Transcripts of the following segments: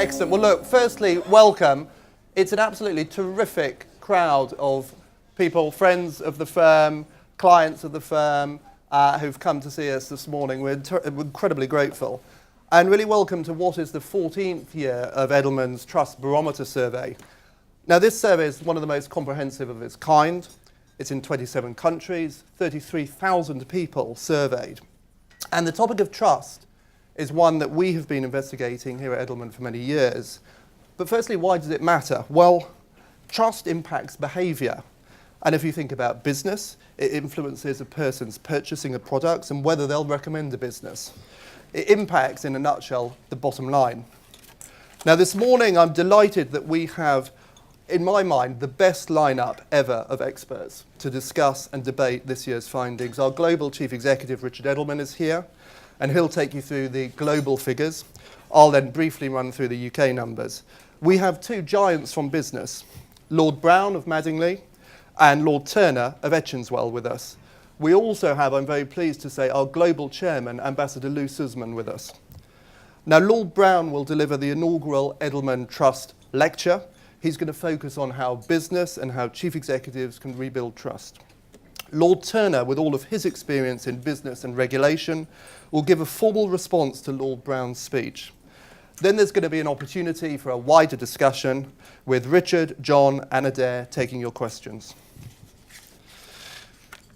Excellent. Well, look, firstly, welcome. It's an absolutely terrific crowd of people, friends of the firm, clients of the firm, who've come to see us this morning. We're incredibly grateful. And really welcome to what is the 14th year of Edelman's Trust Barometer Survey. Now, this survey is one of the most comprehensive of its kind. It's in 27 countries, 33,000 people surveyed. And the topic of trust is one that we have been investigating here at Edelman for many years. But firstly, why does it matter? Well, trust impacts behavior. And if you think about business, it influences a person's purchasing of products and whether they'll recommend a business. It impacts, in a nutshell, the bottom line. Now, this morning, I'm delighted that we have, in my mind, the best lineup ever of experts to discuss and debate this year's findings. Our Global Chief Executive, Richard Edelman, is here, and he'll take you through the global figures. I'll then briefly run through the UK numbers. We have two giants from business, Lord Brown of Madingley and Lord Turner of Etchinswell with us. We also have, I'm very pleased to say, our global chairman, Ambassador Lou Sussman, with us. Now, Lord Brown will deliver the inaugural Edelman Trust lecture. He's going to focus on how business and how chief executives can rebuild trust. Lord Turner, with all of his experience in business and regulation, will give a formal response to Lord Brown's speech. Then there's going to be an opportunity for a wider discussion with Richard, John, and Adair taking your questions.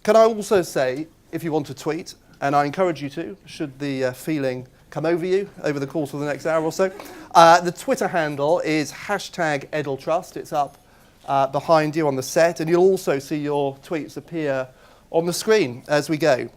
Can I also say, if you want to tweet, and I encourage you to, should the feeling come over you over the course of the next hour or so, the Twitter handle is #EdelTrust. It's up behind you on the set, and you'll also see your tweets appear on the screen as we go.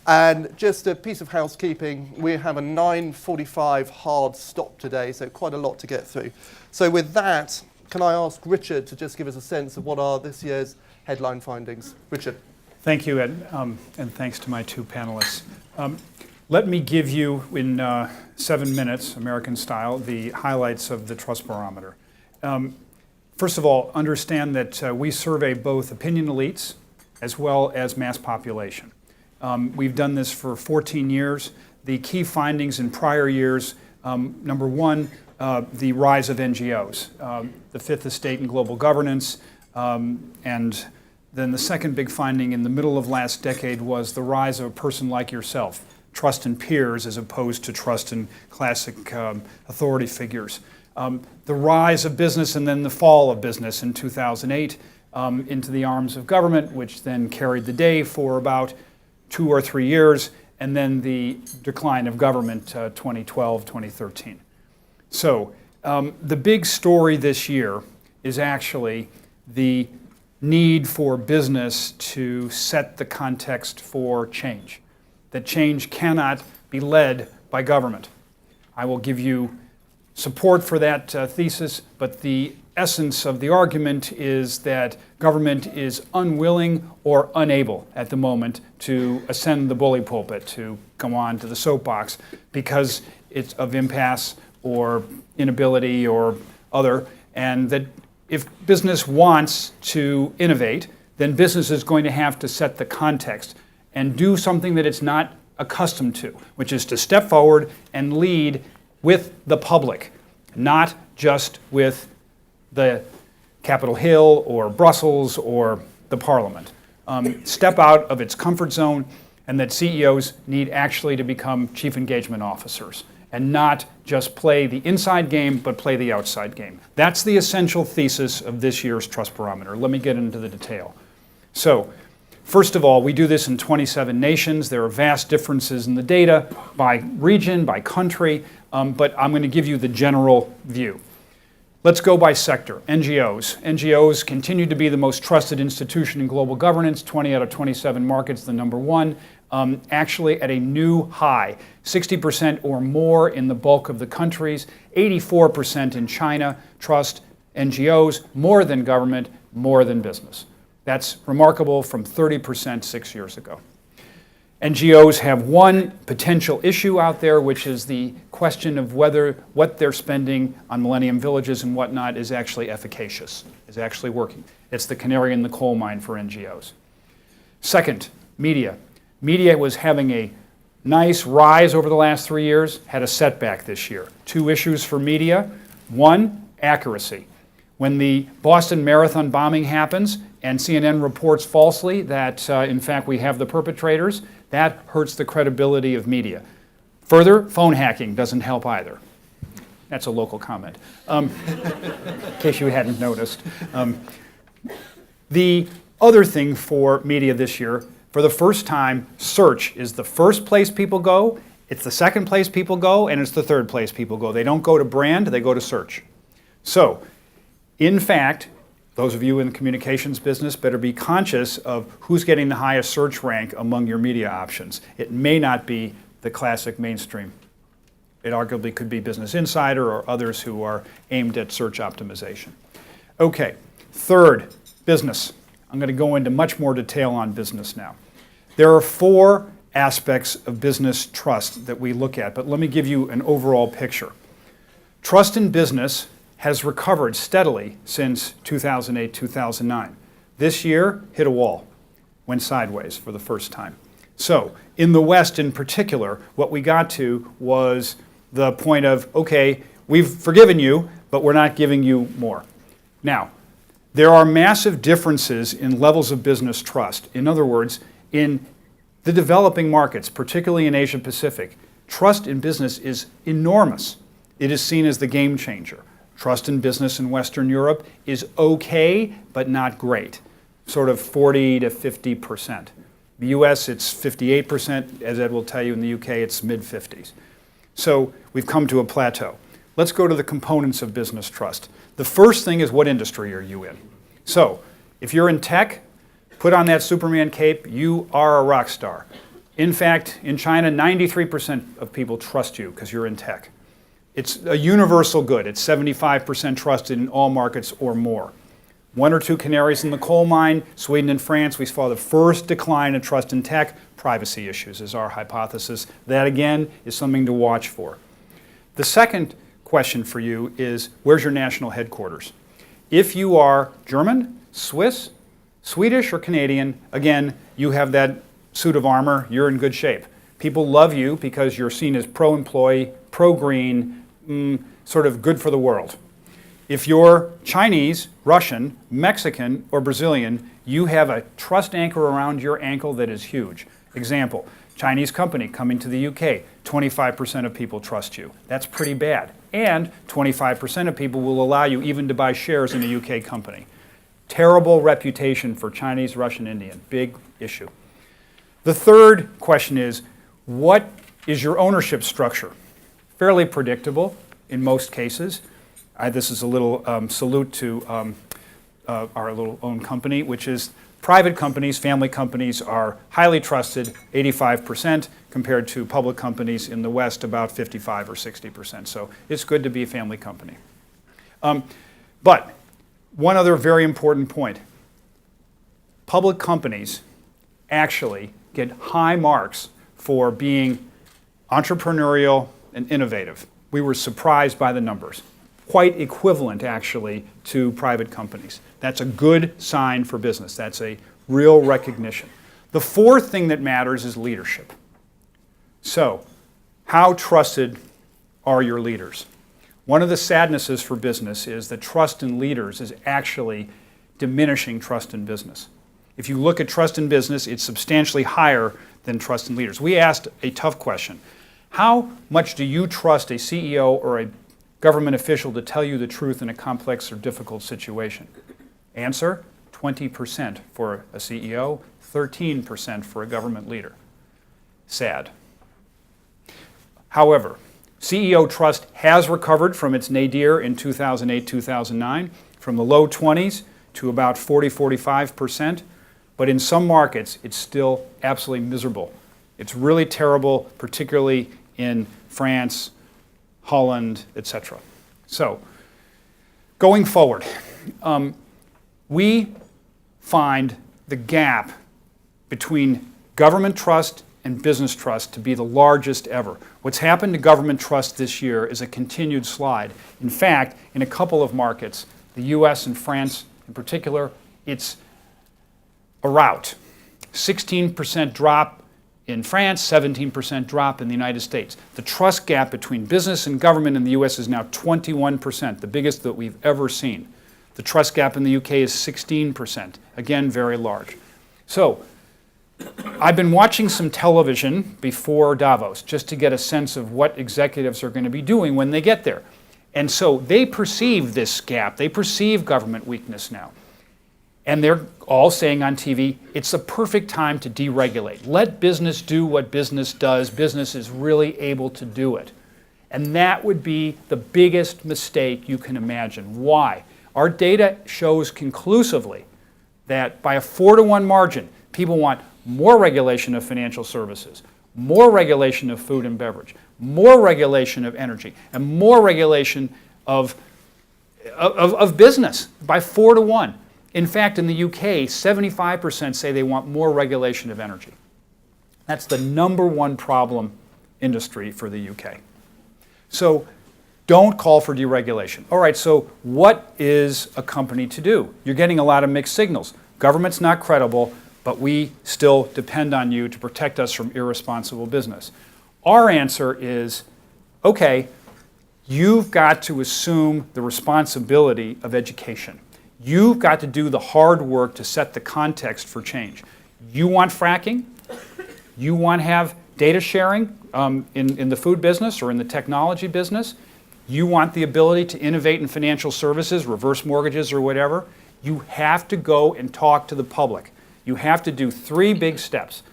And just a piece of housekeeping, we have a 9:45 hard stop today, so quite a lot to get through. So with that, can I ask Richard to just give us a sense of what are this year's headline findings? Richard. Thank you, Ed, and thanks to my two panelists. Let me give you, in 7 minutes, American style, the highlights of the Trust Barometer. First of all, understand that we survey both opinion elites as well as mass population. We've done this for 14 years. The key findings in prior years, number one, the rise of NGOs, the fifth estate in global governance, and then the second big finding in the middle of last decade was the rise of a person like yourself, trust in peers as opposed to trust in classic authority figures. The rise of business and then the fall of business in 2008 into the arms of government, which then carried the day for about 2 or 3 years, and then the decline of government 2012, 2013. So the big story this year is actually the need for business to set the context for change. That change cannot be led by government. I will give you support for that thesis, but the essence of the argument is that government is unwilling or unable at the moment to ascend the bully pulpit, to come on to the soapbox, because it's of impasse or inability or other, and that if business wants to innovate, then business is going to have to set the context and do something that it's not accustomed to, which is to step forward and lead with the public, not just with the Capitol Hill or Brussels or the Parliament. Step out of its comfort zone, and that CEOs need actually to become chief engagement officers and not just play the inside game, but play the outside game. That's the essential thesis of this year's Trust Barometer. Let me get into the detail. So, first of all, we do this in 27 nations. There are vast differences in the data by region, by country, but I'm going to give you the general view. Let's go by sector. NGOs. NGOs continue to be the most trusted institution in global governance, 20 out of 27 markets, the number one, actually at a new high, 60% or more in the bulk of the countries, 84% in China, trust NGOs more than government, more than business. That's remarkable from 30% 6 years ago. NGOs have one potential issue out there, which is the question of whether what they're spending on Millennium Villages and whatnot is actually efficacious, is actually working. It's the canary in the coal mine for NGOs. Second, media. Media was having a nice rise over the last 3 years, had a setback this year. Two issues for media. One, accuracy. When the Boston Marathon bombing happens and CNN reports falsely that, in fact, we have the perpetrators, that hurts the credibility of media. Further, phone hacking doesn't help either. That's a local comment, in case you hadn't noticed. The other thing for media this year, for the first time, search is the first place people go, it's the second place people go, and it's the third place people go. They don't go to brand, they go to search. So, in fact, those of you in the communications business better be conscious of who's getting the highest search rank among your media options. It may not be the classic mainstream. It arguably could be Business Insider or others who are aimed at search optimization. Okay, third, business. I'm going to go into much more detail on business now. There are 4 aspects of business trust that we look at, but let me give you an overall picture. Trust in business has recovered steadily since 2008-2009. This year, hit a wall, went sideways for the first time. So, in the West in particular, what we got to was the point of, okay, we've forgiven you, but we're not giving you more. Now, there are massive differences in levels of business trust. In other words, in the developing markets, particularly in Asia Pacific, trust in business is enormous. It is seen as the game changer. Trust in business in Western Europe is okay, but not great, sort of 40 to 50%. The US, it's 58%. As Ed will tell you, in the UK, it's mid-50s. So we've come to a plateau. Let's go to the components of business trust. The first thing is, what industry are you in? So if you're in tech, put on that Superman cape, you are a rock star. In fact, in China, 93% of people trust you because you're in tech. It's a universal good. It's 75% trusted in all markets or more. 1 or 2 canaries in the coal mine. Sweden and France, we saw the first decline in trust in tech. Privacy issues is our hypothesis. That, again, is something to watch for. The second question for you is, where's your national headquarters? If you are German, Swiss, Swedish, or Canadian, again, you have that suit of armor, you're in good shape. People love you because you're seen as pro-employee, pro-green, sort of good for the world. If you're Chinese, Russian, Mexican, or Brazilian, you have a trust anchor around your ankle that is huge. Example, Chinese company coming to the UK, 25% of people trust you. That's pretty bad. And 25% of people will allow you even to buy shares in a UK company. Terrible reputation for Chinese, Russian, Indian. Big issue. The third question is, what is your ownership structure? Fairly predictable in most cases. This is a little salute to our little own company, which is private companies, family companies are highly trusted, 85%, compared to public companies in the West, about 55 or 60%. So it's good to be a family company. But one other very important point. Public companies actually get high marks for being entrepreneurial and innovative. We were surprised by the numbers. Quite equivalent, actually, to private companies. That's a good sign for business. That's a real recognition. The fourth thing that matters is leadership. So, how trusted are your leaders? One of the sadnesses for business is that trust in leaders is actually diminishing trust in business. If you look at trust in business, it's substantially higher than trust in leaders. We asked a tough question. How much do you trust a CEO or a government official to tell you the truth in a complex or difficult situation? Answer, 20% for a CEO, 13% for a government leader. Sad. However, CEO trust has recovered from its nadir in 2008-2009, from the low 20s to about 40-45%, but in some markets it's still absolutely miserable. It's really terrible, particularly in France, Holland, etc. So, going forward, we find the gap between government trust and business trust to be the largest ever. What's happened to government trust this year is a continued slide. In fact, in a couple of markets, the US and France in particular, it's a rout. 16% drop in France, 17% drop in the United States. The trust gap between business and government in the US is now 21%, the biggest that we've ever seen. The trust gap in the UK is 16%, again, very large. So, I've been watching some television before Davos just to get a sense of what executives are going to be doing when they get there. And so they perceive this gap, they perceive government weakness now. And they're all saying on TV, it's the perfect time to deregulate. Let business do what business does. Business is really able to do it. And that would be the biggest mistake you can imagine. Why? Our data shows conclusively that by a 4-to-1 margin, people want more regulation of financial services, more regulation of food and beverage, more regulation of energy, and more regulation of business by 4-to-1. In fact, in the UK, 75% say they want more regulation of energy. That's the #1 problem industry for the UK. So don't call for deregulation. All right, so what is a company to do? You're getting a lot of mixed signals. Government's not credible, but we still depend on you to protect us from irresponsible business. Our answer is, okay, you've got to assume the responsibility of education. You've got to do the hard work to set the context for change. You want fracking? You want to have data sharing in the food business or in the technology business? You want the ability to innovate in financial services, reverse mortgages or whatever? You have to go and talk to the public. You have to do 3 big steps.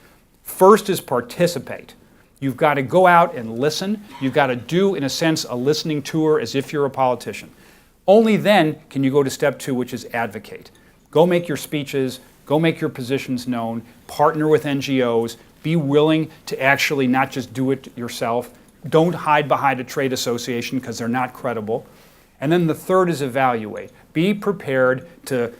First is participate. You've got to go out and listen. You've got to do, in a sense, a listening tour as if you're a politician. Only then can you go to step 2, which is advocate. Go make your speeches, go make your positions known, partner with NGOs, be willing to actually not just do it yourself. Don't hide behind a trade association because they're not credible. And then the third is evaluate. Be prepared to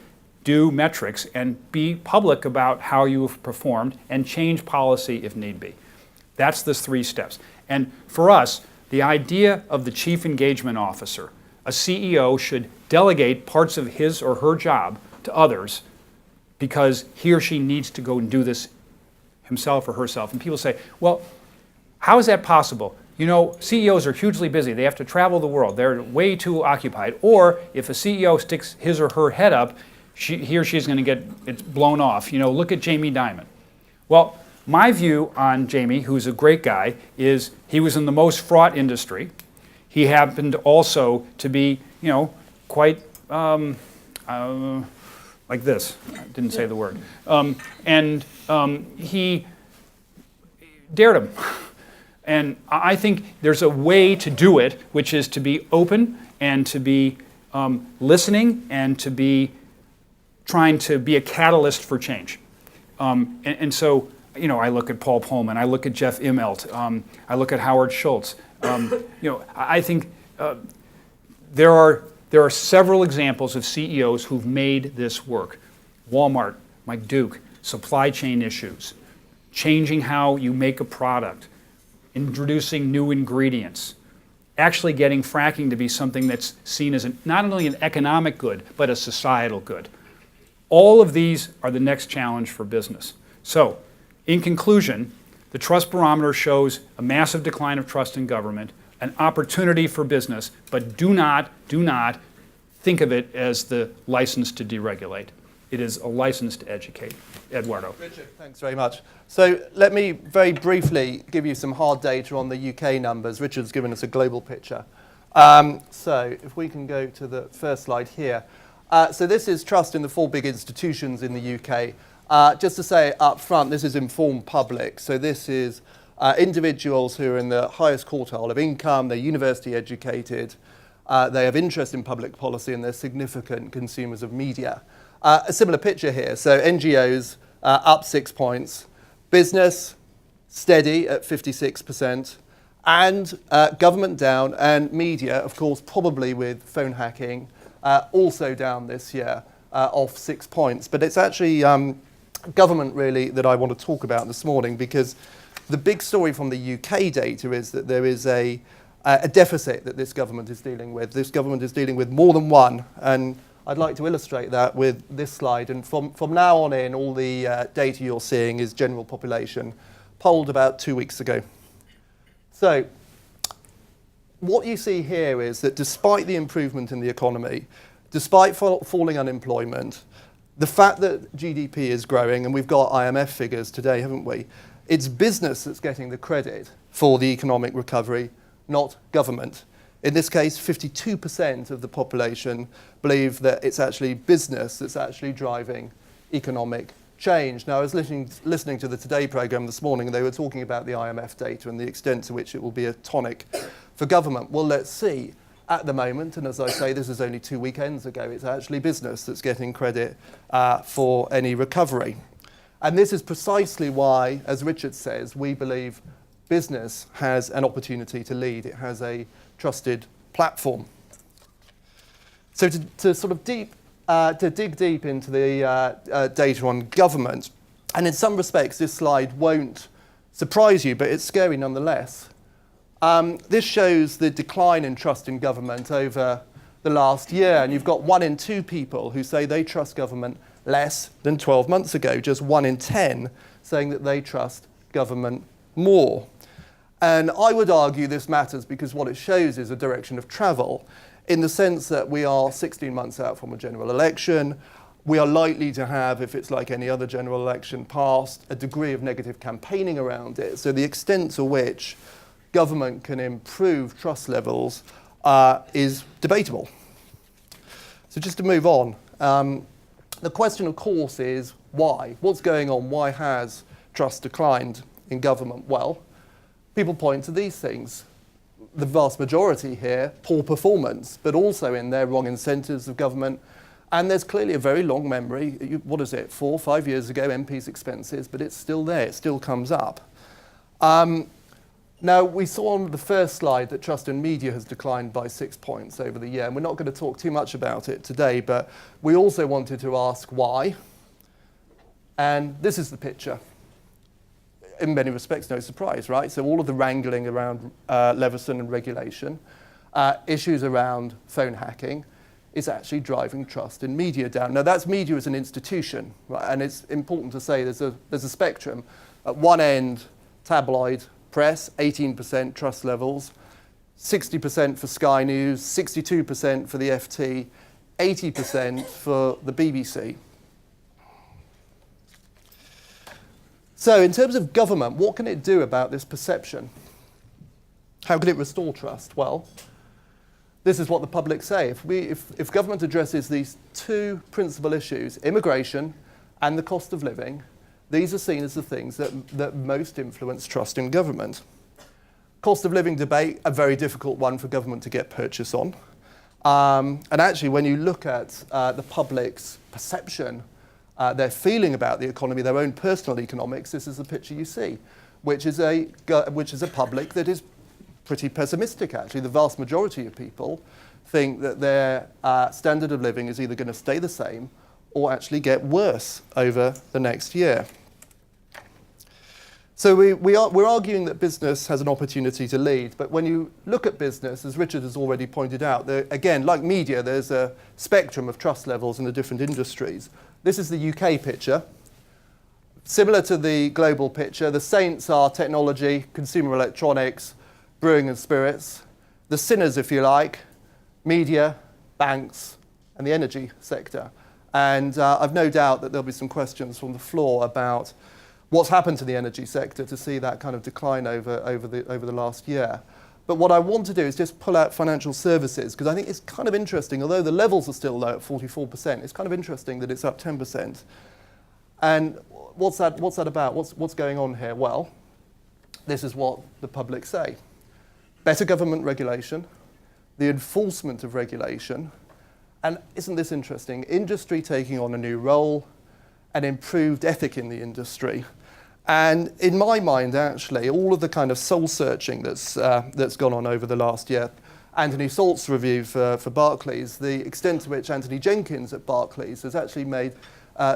do metrics and be public about how you've performed and change policy if need be. That's the 3 steps. And for us, the idea of the chief engagement officer, a CEO should delegate parts of his or her job to others because he or she needs to go and do this himself or herself. And people say, well, how is that possible? You know, CEOs are hugely busy. They have to travel the world. They're way too occupied. Or if a CEO sticks his or her head up, he or she is going to get it blown off. You know, look at Jamie Dimon. Well, my view on Jamie, who's a great guy, is he was in the most fraught industry. He happened also to be, you know, quite like this. I didn't say the word. He dared him. And I think there's a way to do it, which is to be open and to be listening and to be trying to be a catalyst for change. And so, you know, I look at Paul Pullman, I look at Jeff Immelt, I look at Howard Schultz. You know, I think there are several examples of CEOs who've made this work. Walmart, Mike Duke, supply chain issues, changing how you make a product, introducing new ingredients, actually getting fracking to be something that's seen as not only an economic good, but a societal good. All of these are the next challenge for business. So, in conclusion, the Trust Barometer shows a massive decline of trust in government, an opportunity for business, but do not think of it as the license to deregulate. It is a license to educate. Eduardo. Richard, thanks very much. So let me very briefly give you some hard data on the UK numbers. Richard's given us a global picture. So if we can go to the first slide here. So this is trust in the 4 big institutions in the UK. Just to say up front, this is informed public. So this is individuals who are in the highest quartile of income, they're university educated, they have interest in public policy, and they're significant consumers of media. A similar picture here. So NGOs up 6 points, business steady at 56%, and government down, and media, of course, probably with phone hacking, also down this year, off 6 points. But it's actually government really that I want to talk about this morning, because the big story from the UK data is that there is a deficit that this government is dealing with. This government is dealing with more than one, and I'd like to illustrate that with this slide. And from now on in, all the data you're seeing is general population polled about 2 weeks ago. So what you see here is that despite the improvement in the economy, despite falling unemployment, the fact that GDP is growing, and we've got IMF figures today, haven't we? It's business that's getting the credit for the economic recovery, not government. In this case, 52% of the population believe that it's actually business that's actually driving economic change. Now, I was listening to the Today programme this morning, and they were talking about the IMF data and the extent to which it will be a tonic for government. Well, let's see. At the moment, and as I say, this is only 2 weekends ago, it's actually business that's getting credit for any recovery. And this is precisely why, as Richard says, we believe business has an opportunity to lead. It has a trusted platform. So to sort of dig deep into the data on government, and in some respects this slide won't surprise you, but it's scary nonetheless. This shows the decline in trust in government over the last year, and you've got 1 in 2 people who say they trust government less than 12 months ago, just 1 in 10 saying that they trust government more. And I would argue this matters because what it shows is a direction of travel, in the sense that we are 16 months out from a general election. We are likely to have, if it's like any other general election past, a degree of negative campaigning around it. So the extent to which government can improve trust levels is debatable. So just to move on, the question, of course, is why? What's going on? Why has trust declined in government? Well, people point to these things. The vast majority here, poor performance, but also in their wrong incentives of government. And there's clearly a very long memory. What is it, 4 or 5 years ago, MP's expenses, but it's still there, it still comes up. Now, we saw on the first slide that trust in media has declined by 6 points over the year, and we're not going to talk too much about it today, but we also wanted to ask why. And this is the picture. In many respects, no surprise, right? So all of the wrangling around Leveson and regulation, issues around phone hacking, is actually driving trust in media down. Now, that's media as an institution, right? And it's important to say there's a spectrum. At one end, tabloid press, 18% trust levels, 60% for Sky News, 62% for the FT, 80% for the BBC. So in terms of government, what can it do about this perception? How can it restore trust? Well, this is what the public say. If government addresses these 2 principal issues, immigration and the cost of living, these are seen as the things that most influence trust in government. Cost of living debate, a very difficult one for government to get purchase on. And actually, when you look at the public's perception, their feeling about the economy, their own personal economics, this is the picture you see, which is a public that is pretty pessimistic, actually. The vast majority of people think that their standard of living is either going to stay the same or actually get worse over the next year. So we're arguing that business has an opportunity to lead, but when you look at business, as Richard has already pointed out, again, like media, there's a spectrum of trust levels in the different industries. This is the UK picture. Similar to the global picture, the saints are technology, consumer electronics, brewing and spirits. The sinners, if you like, media, banks, and the energy sector. And I've no doubt that there'll be some questions from the floor about what's happened to the energy sector to see that kind of decline over the last year. But what I want to do is just pull out financial services, because I think it's kind of interesting, although the levels are still low at 44%, it's kind of interesting that it's up 10%. And what's that about? What's going on here? Well, this is what the public say. Better government regulation, the enforcement of regulation, and isn't this interesting? Industry taking on a new role, an improved ethic in the industry. And in my mind, actually, all of the kind of soul-searching that's gone on over the last year, Anthony Salt's review for Barclays, the extent to which Anthony Jenkins at Barclays has actually made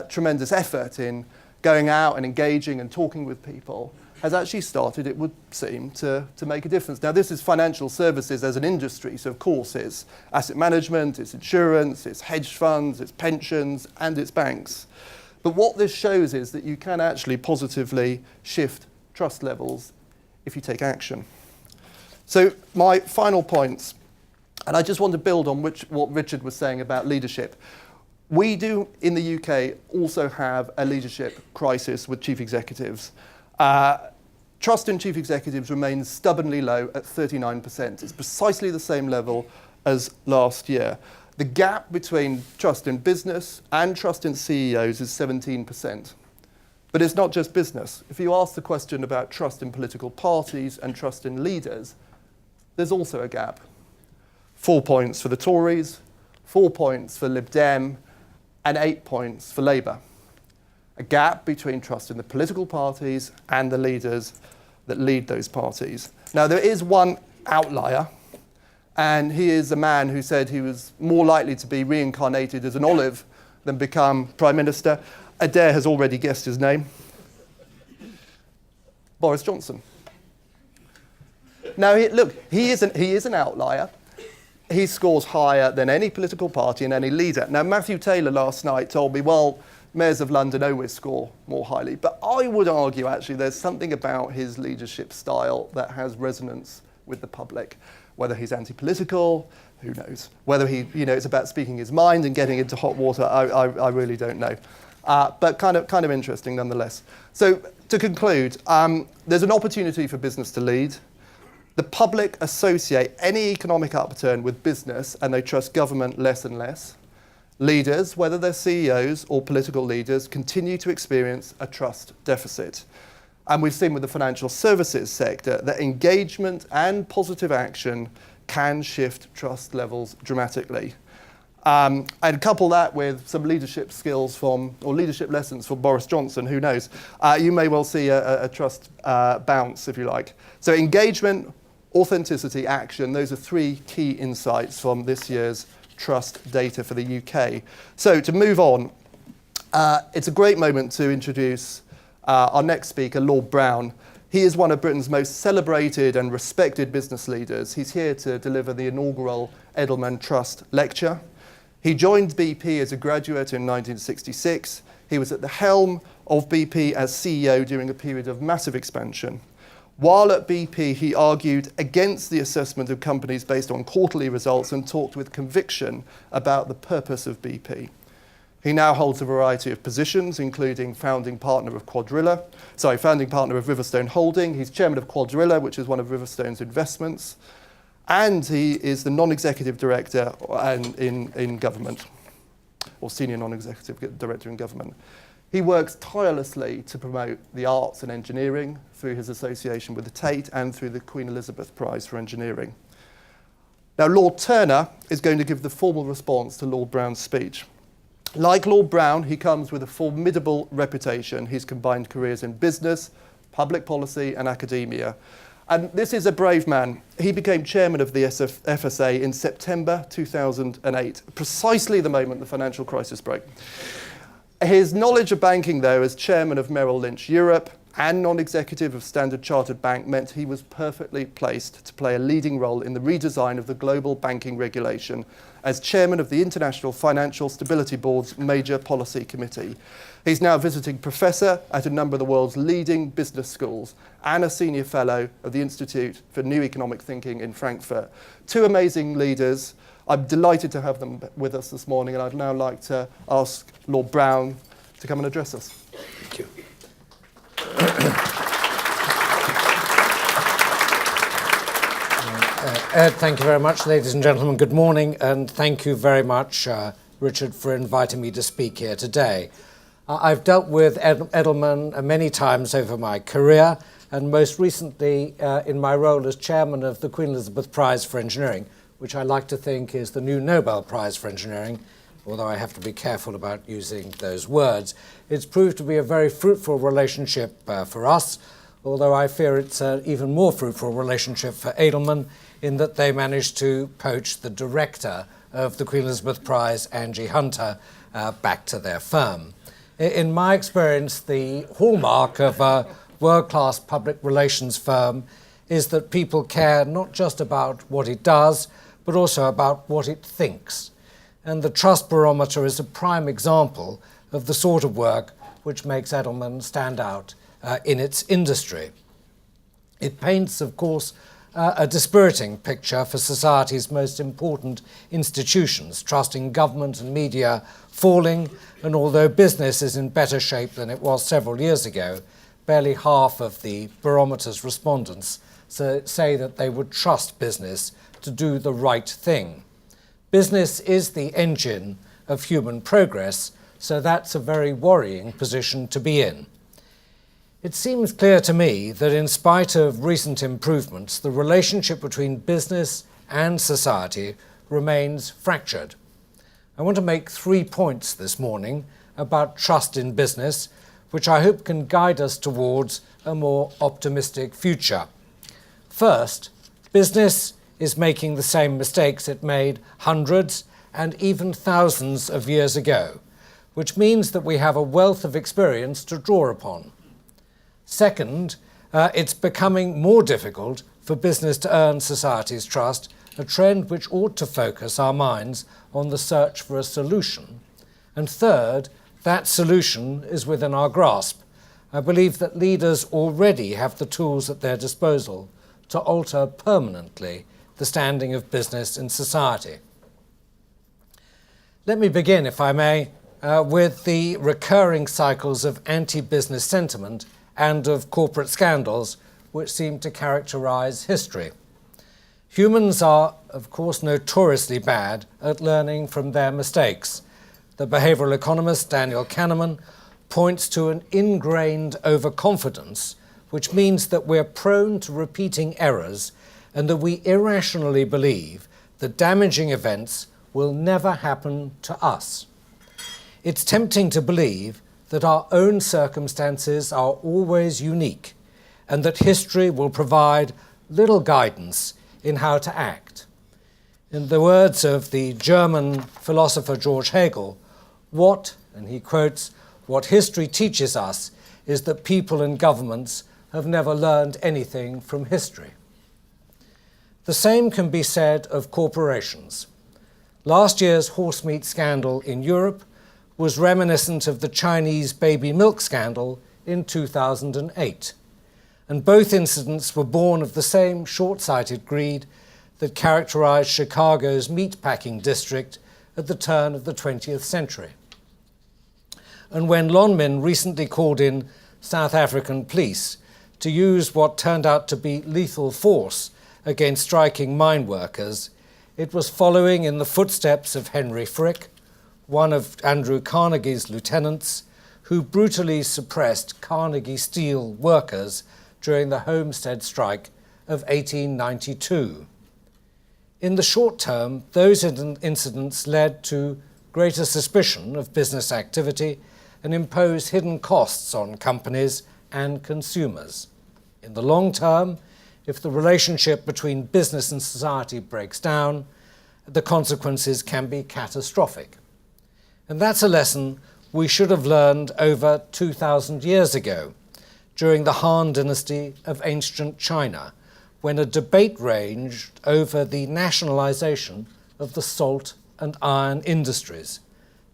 tremendous effort in going out and engaging and talking with people, has actually started, it would seem, to make a difference. Now, this is financial services as an industry, so of course it's asset management, it's insurance, it's hedge funds, it's pensions, and it's banks. But what this shows is that you can actually positively shift trust levels if you take action. So my final points, and I just want to build on what Richard was saying about leadership. We do, in the UK, also have a leadership crisis with chief executives. Trust in chief executives remains stubbornly low at 39%. It's precisely the same level as last year. The gap between trust in business and trust in CEOs is 17%. But it's not just business. If you ask the question about trust in political parties and trust in leaders, there's also a gap. 4 points for the Tories, 4 points for Lib Dem, and 8 points for Labour. A gap between trust in the political parties and the leaders that lead those parties. Now, there is one outlier, and he is a man who said he was more likely to be reincarnated as an olive than become Prime Minister. Adair has already guessed his name. Boris Johnson. Now, he is an outlier. He scores higher than any political party and any leader. Now, Matthew Taylor last night told me, well, mayors of London always score more highly. But I would argue, actually, there's something about his leadership style that has resonance with the public. Whether he's anti-political, who knows? Whether it's about speaking his mind and getting into hot water, I really don't know. But kind of interesting nonetheless. So to conclude, there's an opportunity for business to lead. The public associate any economic upturn with business, and they trust government less and less. Leaders, whether they're CEOs or political leaders, continue to experience a trust deficit. And we've seen with the financial services sector that engagement and positive action can shift trust levels dramatically. And couple that with some leadership skills or leadership lessons from Boris Johnson, who knows? You may well see a trust bounce, if you like. So engagement, authenticity, action, those are 3 key insights from this year's trust data for the UK. So to move on, it's a great moment to introduce our next speaker, Lord Brown. He is one of Britain's most celebrated and respected business leaders. He's here to deliver the inaugural Edelman Trust Lecture. He joined BP as a graduate in 1966. He was at the helm of BP as CEO during a period of massive expansion. While at BP, he argued against the assessment of companies based on quarterly results and talked with conviction about the purpose of BP. He now holds a variety of positions, including founding partner of Riverstone Holding. He's chairman of Quadrilla, which is one of Riverstone's investments. And he is the non-executive director in government, or senior non-executive director in government. He works tirelessly to promote the arts and engineering through his association with the Tate and through the Queen Elizabeth Prize for Engineering. Now, Lord Turner is going to give the formal response to Lord Brown's speech. Like Lord Brown, he comes with a formidable reputation. He's combined careers in business, public policy, and academia. And this is a brave man. He became chairman of the FSA in September 2008, precisely the moment the financial crisis broke. His knowledge of banking, though, as chairman of Merrill Lynch Europe and non-executive of Standard Chartered Bank, meant he was perfectly placed to play a leading role in the redesign of the global banking regulation as chairman of the International Financial Stability Board's Major Policy Committee. He's now visiting professor at a number of the world's leading business schools and a senior fellow of the Institute for New Economic Thinking in Frankfurt. 2 amazing leaders. I'm delighted to have them with us this morning, and I'd now like to ask Lord Brown to come and address us. Thank you. Ed, thank you very much. Ladies and gentlemen, good morning, and thank you very much, Richard, for inviting me to speak here today. I've dealt with Edelman many times over my career, and most recently in my role as chairman of the Queen Elizabeth Prize for Engineering, which I like to think is the new Nobel Prize for Engineering, although I have to be careful about using those words. It's proved to be a very fruitful relationship for us, although I fear it's an even more fruitful relationship for Edelman, in that they managed to poach the director of the Queen Elizabeth Prize, Angie Hunter, back to their firm. In my experience, the hallmark of a world-class public relations firm is that people care not just about what it does, but also about what it thinks. And the Trust Barometer is a prime example of the sort of work which makes Edelman stand out in its industry. It paints, of course, a dispiriting picture for society's most important institutions, trust in government and media falling, and although business is in better shape than it was several years ago, barely half of the Barometer's respondents say that they would trust business to do the right thing. Business is the engine of human progress, so that's a very worrying position to be in. It seems clear to me that in spite of recent improvements, the relationship between business and society remains fractured. I want to make 3 points this morning about trust in business, which I hope can guide us towards a more optimistic future. First, business is making the same mistakes it made hundreds and even thousands of years ago, which means that we have a wealth of experience to draw upon. Second, it's becoming more difficult for business to earn society's trust, a trend which ought to focus our minds on the search for a solution. And third, that solution is within our grasp. I believe that leaders already have the tools at their disposal to alter permanently the standing of business in society. Let me begin, if I may, with the recurring cycles of anti-business sentiment and of corporate scandals which seem to characterize history. Humans are, of course, notoriously bad at learning from their mistakes. The behavioral economist Daniel Kahneman points to an ingrained overconfidence, which means that we're prone to repeating errors and that we irrationally believe that damaging events will never happen to us. It's tempting to believe that our own circumstances are always unique and that history will provide little guidance in how to act. In the words of the German philosopher George Hegel, and he quotes, "what history teaches us is that people and governments have never learned anything from history." The same can be said of corporations. Last year's horse meat scandal in Europe was reminiscent of the Chinese baby milk scandal in 2008. And both incidents were born of the same short-sighted greed that characterized Chicago's meatpacking district at the turn of the 20th century. And when Lonmin recently called in South African police to use what turned out to be lethal force against striking mine workers, it was following in the footsteps of Henry Frick, one of Andrew Carnegie's lieutenants, who brutally suppressed Carnegie Steel workers during the Homestead strike of 1892. In the short term, those incidents led to greater suspicion of business activity and imposed hidden costs on companies and consumers. In the long term, if the relationship between business and society breaks down, the consequences can be catastrophic. And that's a lesson we should have learned over 2,000 years ago, during the Han Dynasty of ancient China, when a debate raged over the nationalization of the salt and iron industries.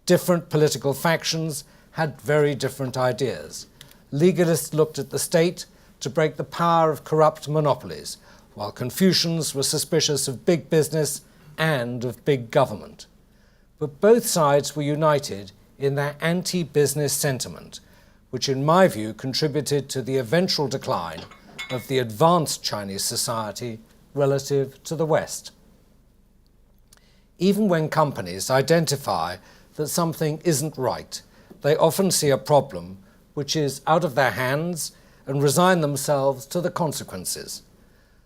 Different political factions had very different ideas. Legalists looked at the state to break the power of corrupt monopolies, while Confucians were suspicious of big business and of big government. But both sides were united in their anti-business sentiment, which in my view contributed to the eventual decline of the advanced Chinese society relative to the West. Even when companies identify that something isn't right, they often see a problem which is out of their hands and resign themselves to the consequences.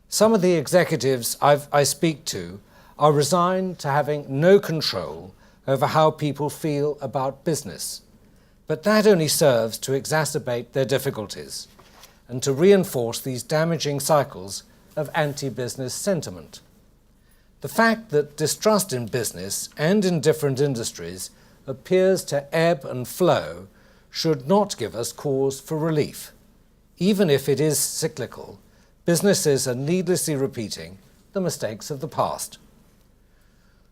Some of the executives I speak to are resigned to having no control over how people feel about business. But that only serves to exacerbate their difficulties and to reinforce these damaging cycles of anti-business sentiment. The fact that distrust in business and in different industries appears to ebb and flow should not give us cause for relief. Even if it is cyclical, businesses are needlessly repeating the mistakes of the past.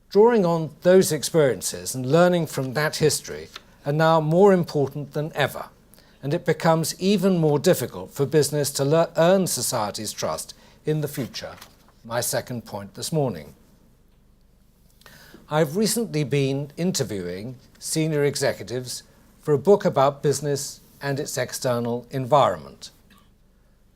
Drawing on those experiences and learning from that history are now more important than ever, and it becomes even more difficult for business to earn society's trust in the future. My second point this morning. I've recently been interviewing senior executives for a book about business and its external environment.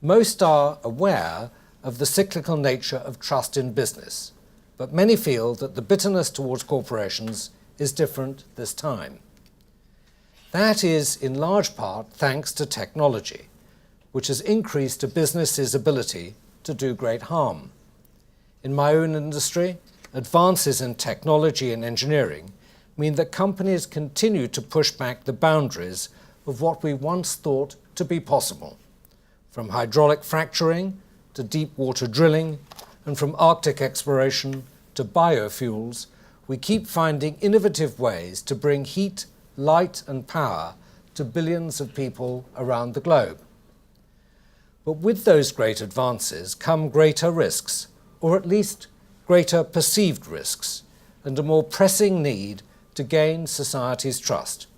Most are aware of the cyclical nature of trust in business, but many feel that the bitterness towards corporations is different this time. That is in large part thanks to technology, which has increased a business's ability to do great harm. In my own industry, advances in technology and engineering mean that companies continue to push back the boundaries of what we once thought to be possible. From hydraulic fracturing to deep water drilling, and from Arctic exploration to biofuels, we keep finding innovative ways to bring heat, light and power to billions of people around the globe. But with those great advances come greater risks, or at least greater perceived risks, and a more pressing need to gain society's trust.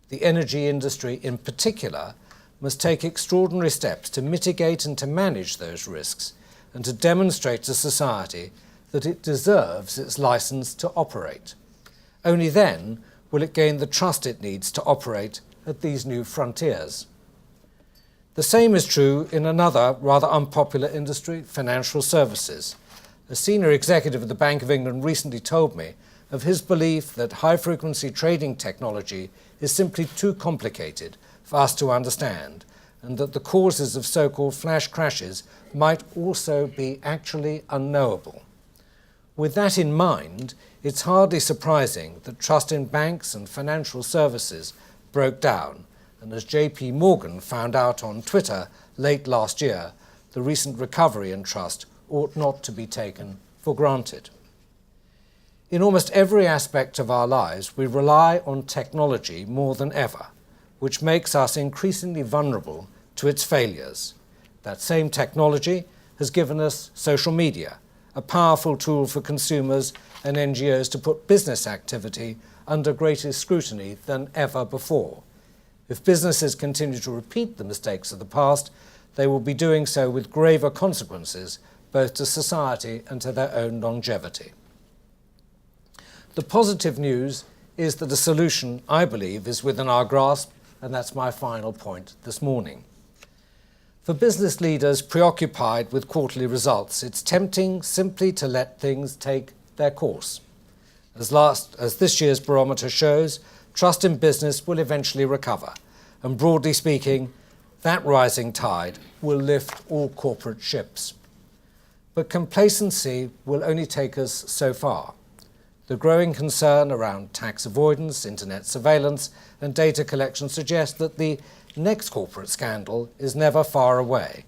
The energy industry in particular must take extraordinary steps to mitigate and to manage those risks and to demonstrate to society that it deserves its license to operate. Only then will it gain the trust it needs to operate at these new frontiers. The same is true in another rather unpopular industry, financial services. A senior executive of the Bank of England recently told me of his belief that high-frequency trading technology is simply too complicated for us to understand, and that the causes of so-called flash crashes might also be actually unknowable. With that in mind, it's hardly surprising that trust in banks and financial services broke down, and as JP Morgan found out on Twitter late last year, the recent recovery in trust ought not to be taken for granted. In almost every aspect of our lives, we rely on technology more than ever, which makes us increasingly vulnerable to its failures. That same technology has given us social media, a powerful tool for consumers and NGOs to put business activity under greater scrutiny than ever before. If businesses continue to repeat the mistakes of the past, they will be doing so with graver consequences, both to society and to their own longevity. The positive news is that a solution, I believe, is within our grasp, and that's my final point this morning. For business leaders preoccupied with quarterly results, it's tempting simply to let things take their course. As this year's barometer shows, trust in business will eventually recover, and broadly speaking, that rising tide will lift all corporate ships. But complacency will only take us so far. The growing concern around tax avoidance, internet surveillance, and data collection suggests that the next corporate scandal is never far away.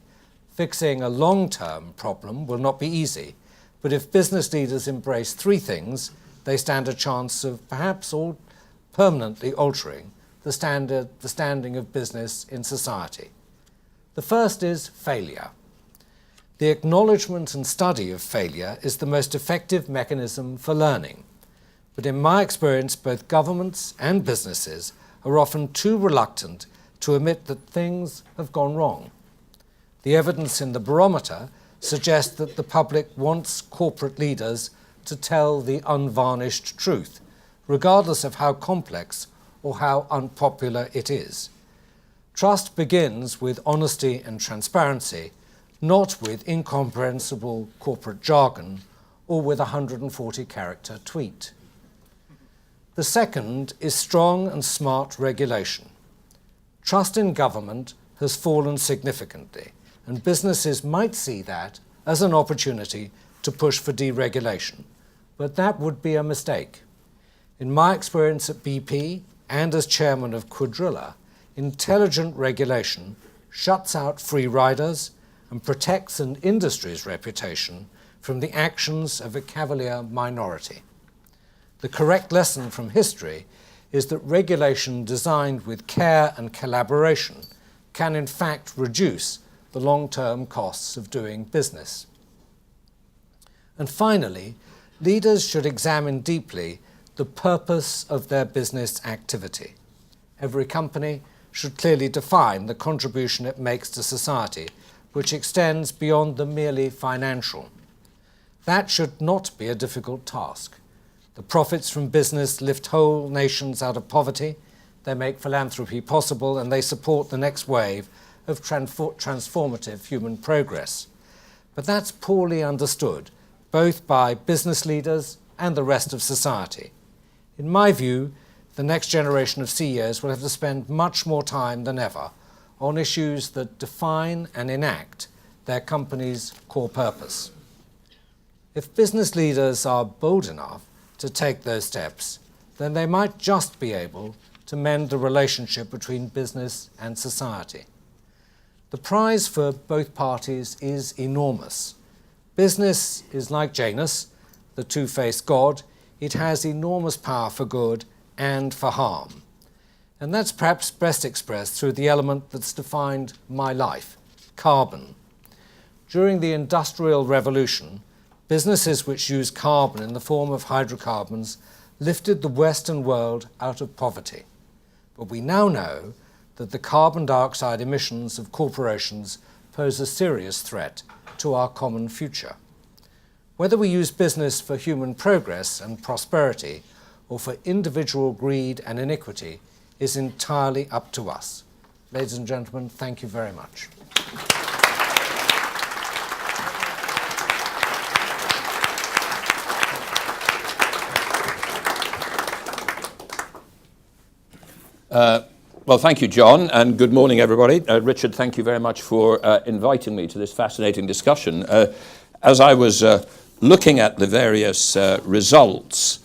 Fixing a long-term problem will not be easy, but if business leaders embrace three things, they stand a chance of perhaps all permanently altering the standing of business in society. The first is failure. The acknowledgement and study of failure is the most effective mechanism for learning. But in my experience, both governments and businesses are often too reluctant to admit that things have gone wrong. The evidence in the barometer suggests that the public wants corporate leaders to tell the unvarnished truth, regardless of how complex or how unpopular it is. Trust begins with honesty and transparency, not with incomprehensible corporate jargon or with a 140-character tweet. The second is strong and smart regulation. Trust in government has fallen significantly, and businesses might see that as an opportunity to push for deregulation, but that would be a mistake. In my experience at BP and as chairman of Quadrilla, intelligent regulation shuts out free riders and protects an industry's reputation from the actions of a cavalier minority. The correct lesson from history is that regulation designed with care and collaboration can in fact reduce the long-term costs of doing business. And finally, leaders should examine deeply the purpose of their business activity. Every company should clearly define the contribution it makes to society, which extends beyond the merely financial. That should not be a difficult task. The profits from business lift whole nations out of poverty, they make philanthropy possible, and they support the next wave of transformative human progress. But that's poorly understood, both by business leaders and the rest of society. In my view, the next generation of CEOs will have to spend much more time than ever on issues that define and enact their company's core purpose. If business leaders are bold enough to take those steps, then they might just be able to mend the relationship between business and society. The prize for both parties is enormous. Business is like Janus, the two-faced god. It has enormous power for good and for harm. And that's perhaps best expressed through the element that's defined my life, carbon. During the Industrial Revolution, businesses which used carbon in the form of hydrocarbons lifted the Western world out of poverty. But we now know that the carbon dioxide emissions of corporations pose a serious threat to our common future. Whether we use business for human progress and prosperity or for individual greed and iniquity is entirely up to us. Ladies and gentlemen, thank you very much. Well, thank you, John, and good morning, everybody. Richard, thank you very much for inviting me to this fascinating discussion. As I was looking at the various results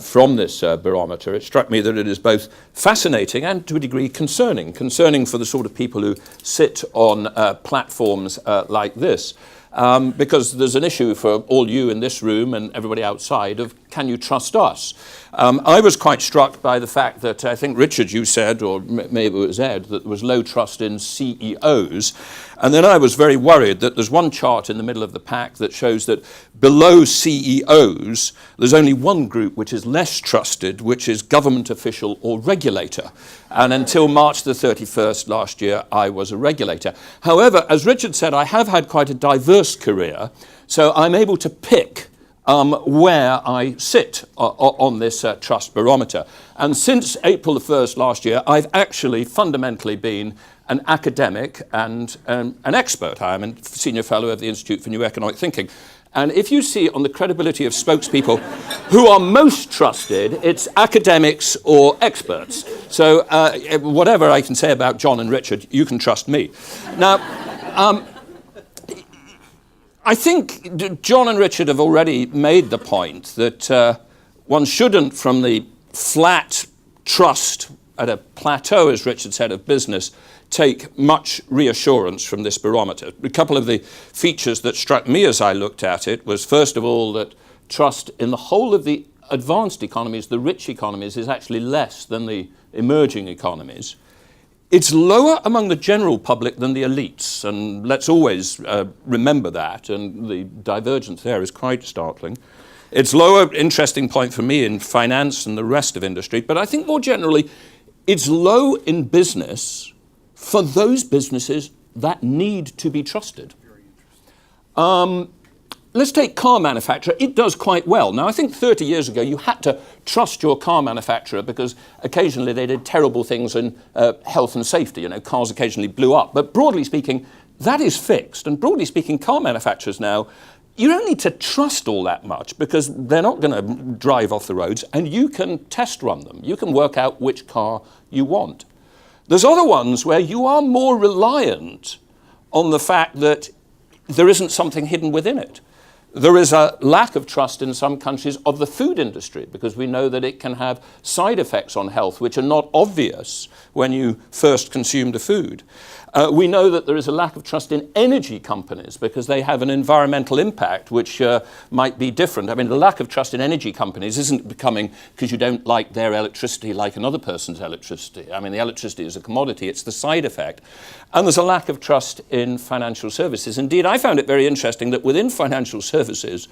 from this barometer, it struck me that it is both fascinating and, to a degree, concerning for the sort of people who sit on platforms like this. Because there's an issue for all you in this room and everybody outside of, can you trust us? I was quite struck by the fact that, I think, Richard, you said, or maybe it was Ed, that there was low trust in CEOs. And then I was very worried that there's one chart in the middle of the pack that shows that below CEOs, there's only one group which is less trusted, which is government official or regulator. And until March the 31st last year, I was a regulator. However, as Richard said, I have had quite a diverse career, so I'm able to pick where I sit on this Trust Barometer. And since April the 1st last year, I've actually fundamentally been an academic and an expert. I am a senior fellow of the Institute for New Economic Thinking. And if you see on the credibility of spokespeople who are most trusted, it's academics or experts. So whatever I can say about John and Richard, you can trust me. Now, I think John and Richard have already made the point that one shouldn't, from the flat trust at a plateau, as Richard said, of business, take much reassurance from this barometer. A couple of the features that struck me as I looked at it was, first of all, that trust in the whole of the advanced economies, the rich economies, is actually less than the emerging economies. It's lower among the general public than the elites, and let's always remember that, and the divergence there is quite startling. It's lower, interesting point for me, in finance and the rest of industry, but I think more generally, it's low in business for those businesses that need to be trusted. Let's take car manufacturer. It does quite well. Now, I think 30 years ago, you had to trust your car manufacturer because occasionally they did terrible things in health and safety. You know, cars occasionally blew up. But broadly speaking, that is fixed. And broadly speaking, car manufacturers now, you don't need to trust all that much because they're not going to drive off the roads, and you can test run them. You can work out which car you want. There's other ones where you are more reliant on the fact that there isn't something hidden within it. There is a lack of trust in some countries of the food industry because we know that it can have side effects on health which are not obvious when you first consume the food. We know that there is a lack of trust in energy companies because they have an environmental impact which might be different. I mean, the lack of trust in energy companies isn't becoming because you don't like their electricity like another person's electricity. I mean, the electricity is a commodity, it's the side effect. And there's a lack of trust in financial services. Indeed, I found it very interesting that within financial services,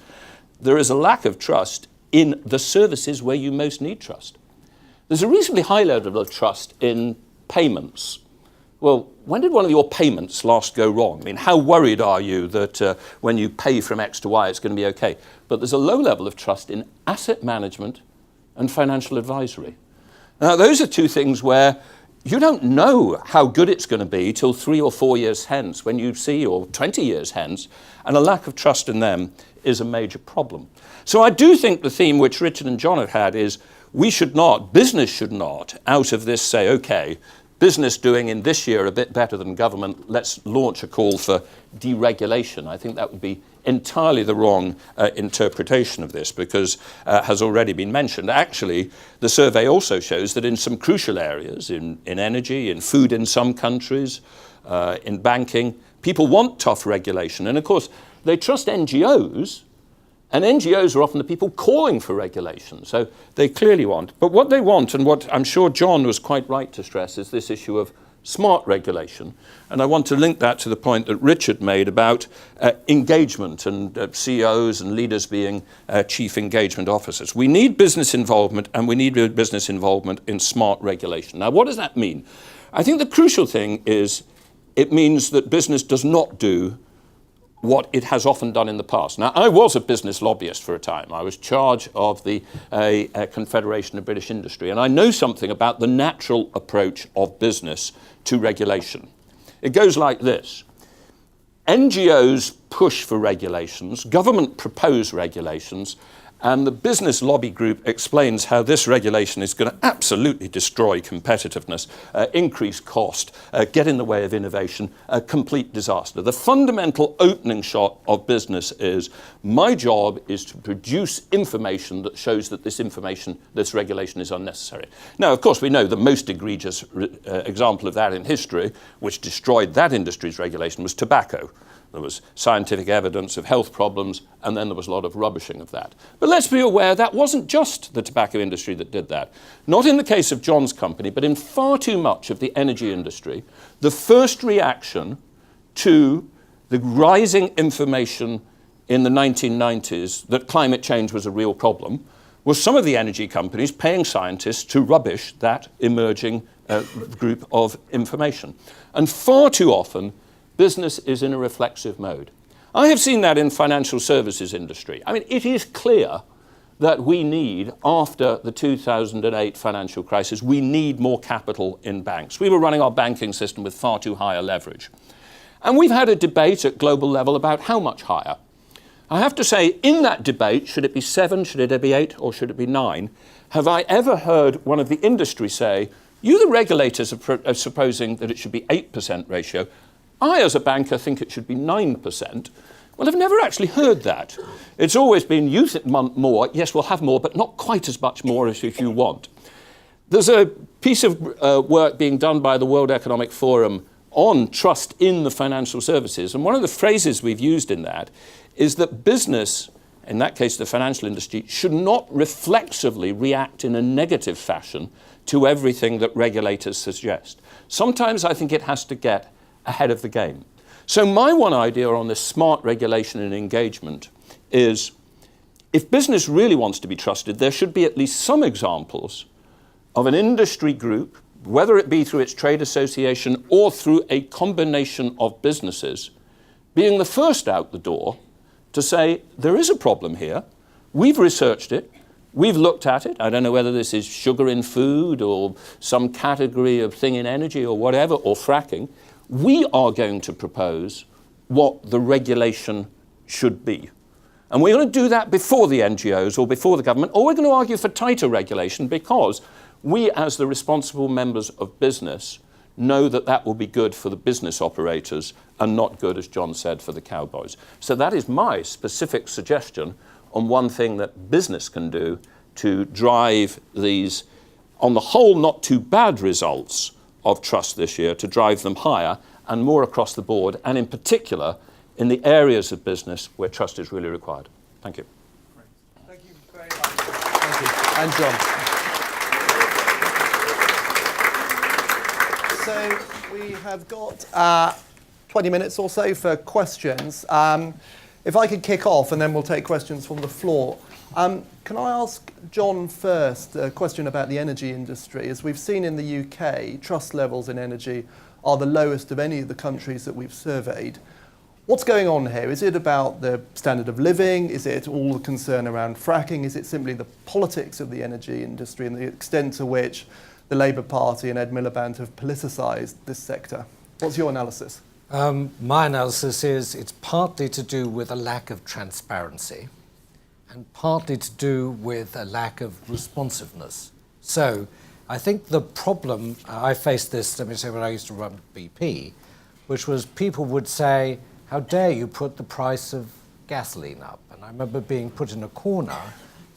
there is a lack of trust in the services where you most need trust. There's a reasonably high level of trust in payments. Well, when did one of your payments last go wrong? I mean, how worried are you that when you pay from X to Y, it's going to be okay? But there's a low level of trust in asset management and financial advisory. Now, those are two things where you don't know how good it's going to be till 3 or 4 years hence when you see, or 20 years hence, and a lack of trust in them is a major problem. So I do think the theme which Richard and John have had is business should not, out of this say, okay, business doing in this year a bit better than government, let's launch a call for deregulation. I think that would be entirely the wrong interpretation of this, because has already been mentioned. Actually, the survey also shows that in some crucial areas, in energy, in food in some countries, in banking, people want tough regulation. And of course, they trust NGOs, and NGOs are often the people calling for regulation. So they clearly want. But what they want, and what I'm sure John was quite right to stress, is this issue of smart regulation. And I want to link that to the point that Richard made about engagement and CEOs and leaders being chief engagement officers. We need business involvement, and we need business involvement in smart regulation. Now, what does that mean? I think the crucial thing is it means that business does not do what it has often done in the past. Now, I was a business lobbyist for a time. I was charge of the Confederation of British Industry, and I know something about the natural approach of business to regulation. It goes like this. NGOs push for regulations, government propose regulations, and the business lobby group explains how this regulation is going to absolutely destroy competitiveness, increase cost, get in the way of innovation, a complete disaster. The fundamental opening shot of business is, my job is to produce information that shows that this regulation is unnecessary. Now, of course, we know the most egregious example of that in history, which destroyed that industry's regulation, was tobacco. There was scientific evidence of health problems, and then there was a lot of rubbishing of that. But let's be aware that wasn't just the tobacco industry that did that. Not in the case of John's company, but in far too much of the energy industry, the first reaction to the rising information in the 1990s that climate change was a real problem was some of the energy companies paying scientists to rubbish that emerging group of information. And far too often, business is in a reflexive mode. I have seen that in financial services industry. I mean, it is clear that we need, after the 2008 financial crisis, we need more capital in banks. We were running our banking system with far too high a leverage. And we've had a debate at global level about how much higher. I have to say, in that debate, should it be 7, should it be 8, or should it be 9, have I ever heard one of the industry say, you, the regulators, are supposing that it should be 8% ratio. I, as a banker, think it should be 9%. Well, I've never actually heard that. It's always been, you want more, yes, we'll have more, but not quite as much more as if you want. There's a piece of work being done by the World Economic Forum on trust in the financial services, and one of the phrases we've used in that is that business, in that case the financial industry, should not reflexively react in a negative fashion to everything that regulators suggest. Sometimes I think it has to get ahead of the game. So my one idea on this smart regulation and engagement is, if business really wants to be trusted, there should be at least some examples of an industry group, whether it be through its trade association or through a combination of businesses, being the first out the door to say, there is a problem here, we've researched it, we've looked at it. I don't know whether this is sugar in food or some category of thing in energy or whatever, or fracking. We are going to propose what the regulation should be. And we're going to do that before the NGOs or before the government, or we're going to argue for tighter regulation, because we, as the responsible members of business, know that that will be good for the business operators and not good, as John said, for the cowboys. So that is my specific suggestion on one thing that business can do to drive these, on the whole, not too bad results of trust this year, to drive them higher and more across the board, and in particular in the areas of business where trust is really required. Thank you. Thank you very much. Thank you. And John. So we have got 20 minutes or so for questions. If I could kick off and then we'll take questions from the floor. Can I ask John first a question about the energy industry? As we've seen in the UK, trust levels in energy are the lowest of any of the countries that we've surveyed. What's going on here? Is it about the standard of living? Is it all the concern around fracking? Is it simply the politics of the energy industry and the extent to which the Labour Party and Ed Miliband have politicised this sector? What's your analysis? My analysis is it's partly to do with a lack of transparency and partly to do with a lack of responsiveness. So I think the problem, I faced this, let me say, when I used to run BP, which was people would say, how dare you put the price of gasoline up? And I remember being put in a corner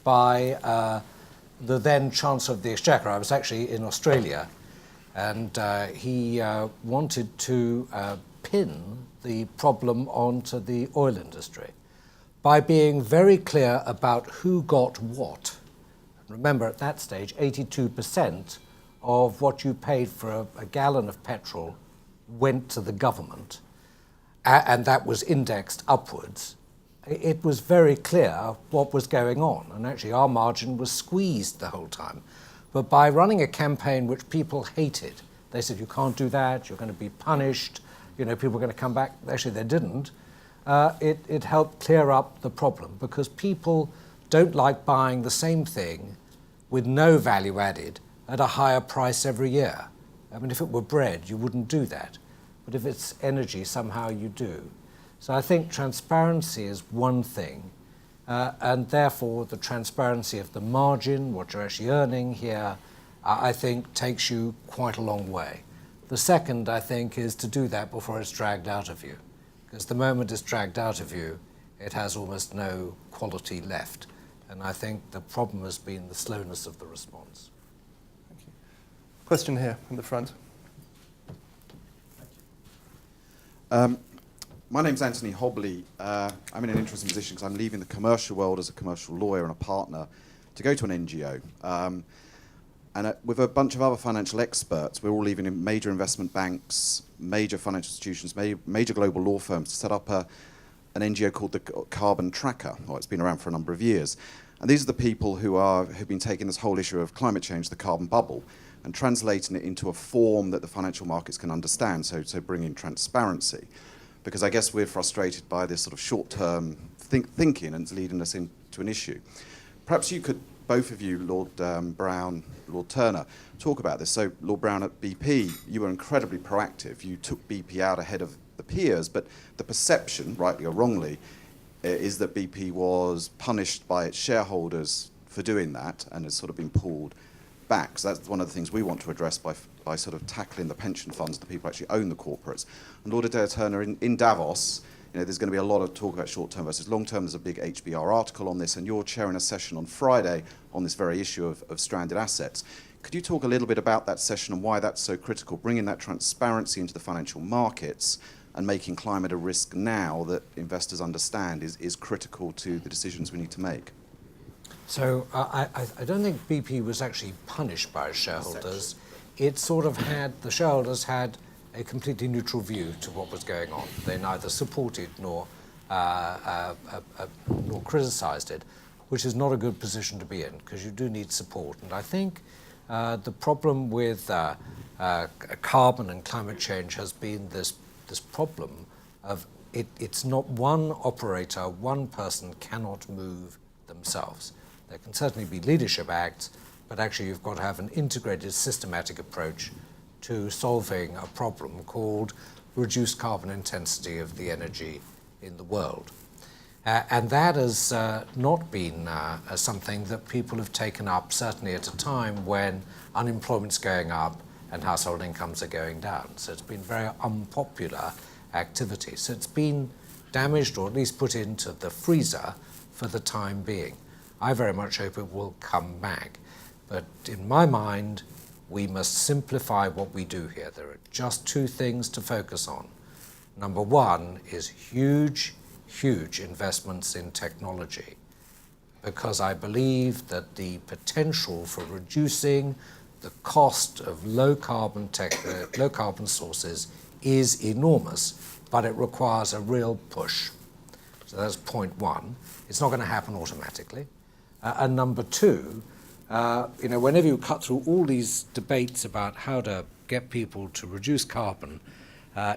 by the then Chancellor of the Exchequer. I was actually in Australia, and he wanted to pin the problem onto the oil industry by being very clear about who got what. Remember, at that stage, 82% of what you paid for a gallon of petrol went to the government, and that was indexed upwards. It was very clear what was going on, and actually our margin was squeezed the whole time. But by running a campaign which people hated, they said, you can't do that, you're going to be punished, people are going to come back. Actually, they didn't. It helped clear up the problem, because people don't like buying the same thing with no value added at a higher price every year. I mean, if it were bread, you wouldn't do that. But if it's energy, somehow you do. So I think transparency is one thing, and therefore the transparency of the margin, what you're actually earning here, I think takes you quite a long way. The second, I think, is to do that before it's dragged out of you. Because the moment it's dragged out of you, it has almost no quality left. And I think the problem has been the slowness of the response. Thank you. Question here in the front. My name's Anthony Hobley. I'm in an interesting position because I'm leaving the commercial world as a commercial lawyer and a partner to go to an NGO. And with a bunch of other financial experts, we're all leaving in major investment banks, major financial institutions, major global law firms to set up an NGO called the Carbon Tracker. Well, it's been around for a number of years. And these are the people who've been taking this whole issue of climate change, the carbon bubble, and translating it into a form that the financial markets can understand, so bringing transparency. Because I guess we're frustrated by this sort of short-term thinking, and it's leading us into an issue. Perhaps you could, both of you, Lord Brown, Lord Turner, talk about this. So, Lord Brown, at BP, you were incredibly proactive. You took BP out ahead of the peers, but the perception, rightly or wrongly, is that BP was punished by its shareholders for doing that and has sort of been pulled back. So that's one of the things we want to address by sort of tackling the pension funds, the people who actually own the corporates. And Lord Adair Turner, in Davos, there's going to be a lot of talk about short-term versus long-term. There's a big HBR article on this, and you're chairing a session on Friday on this very issue of stranded assets. Could you talk a little bit about that session and why that's so critical, bringing that transparency into the financial markets and making climate a risk now that investors understand is critical to the decisions we need to make? So I don't think BP was actually punished by its shareholders. It sort of the shareholders had a completely neutral view to what was going on. They neither supported nor criticised it, which is not a good position to be in, because you do need support. And I think the problem with carbon and climate change has been this problem of it's not one operator, one person cannot move themselves. There can certainly be leadership acts, but actually you've got to have an integrated, systematic approach to solving a problem called reduced carbon intensity of the energy in the world. And that has not been something that people have taken up, certainly at a time when unemployment's going up and household incomes are going down. So it's been very unpopular activity. So it's been damaged, or at least put into the freezer for the time being. I very much hope it will come back. But in my mind, we must simplify what we do here. There are just two things to focus on. Number one is huge investments in technology, because I believe that the potential for reducing the cost of low carbon sources is enormous, but it requires a real push. So that's point one. It's not going to happen automatically. And number two, whenever you cut through all these debates about how to get people to reduce carbon,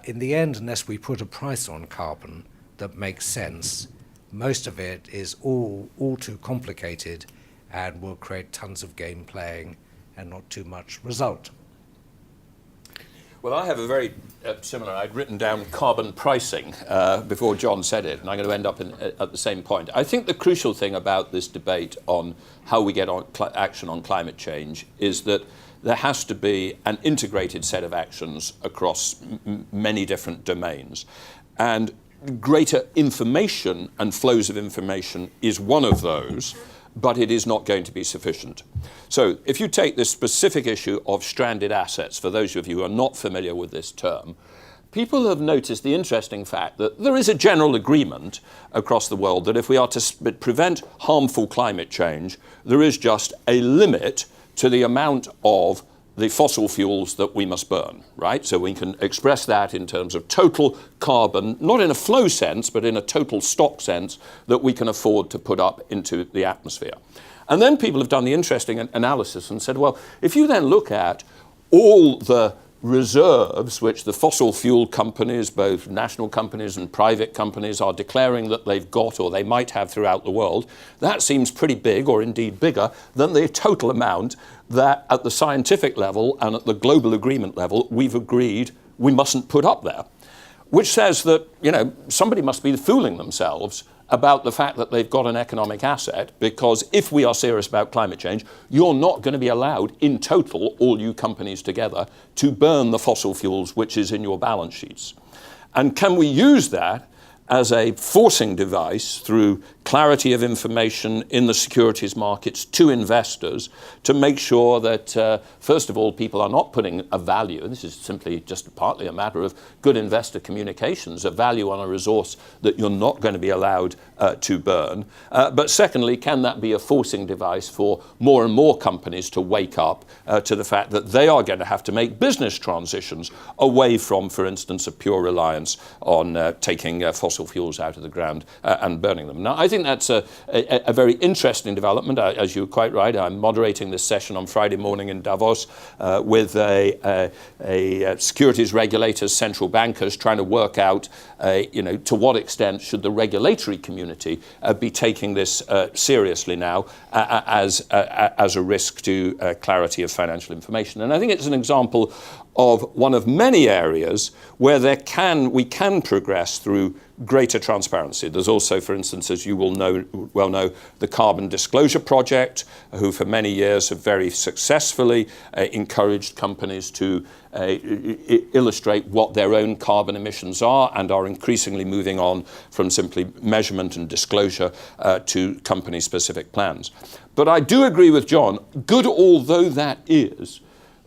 in the end, unless we put a price on carbon that makes sense, most of it is all too complicated and will create tons of game playing and not too much result. Well, I have a very similar, I'd written down carbon pricing before John said it, and I'm going to end up at the same point. I think the crucial thing about this debate on how we get on action on climate change is that there has to be an integrated set of actions across many different domains. And greater information and flows of information is one of those, but it is not going to be sufficient. So if you take this specific issue of stranded assets, for those of you who are not familiar with this term, people have noticed the interesting fact that there is a general agreement across the world that if we are to prevent harmful climate change, there is just a limit to the amount of the fossil fuels that we must burn, right? So we can express that in terms of total carbon, not in a flow sense, but in a total stock sense that we can afford to put up into the atmosphere. And then people have done the interesting analysis and said, well, if you then look at all the reserves which the fossil fuel companies, both national companies and private companies, are declaring that they've got or they might have throughout the world, that seems pretty big, or indeed bigger than the total amount that at the scientific level and at the global agreement level we've agreed we mustn't put up there. Which says that, somebody must be fooling themselves about the fact that they've got an economic asset, because if we are serious about climate change, you're not going to be allowed in total, all you companies together, to burn the fossil fuels which is in your balance sheets. And can we use that as a forcing device through clarity of information in the securities markets to investors to make sure that, first of all, people are not putting a value, and this is simply just partly a matter of good investor communications, a value on a resource that you're not going to be allowed to burn. But secondly, can that be a forcing device for more and more companies to wake up to the fact that they are going to have to make business transitions away from, for instance, a pure reliance on taking fossil fuels out of the ground and burning them. Now, I think that's a very interesting development. As you're quite right, I'm moderating this session on Friday morning in Davos with a securities regulators, central bankers, trying to work out, to what extent should the regulatory community be taking this seriously now as a risk to clarity of financial information. And I think it's an example of one of many areas where we can progress through greater transparency. There's also, for instance, as you will well know, the Carbon Disclosure Project, who for many years have very successfully encouraged companies to illustrate what their own carbon emissions are, and are increasingly moving on from simply measurement and disclosure to company-specific plans. But I do agree with John, good although that is,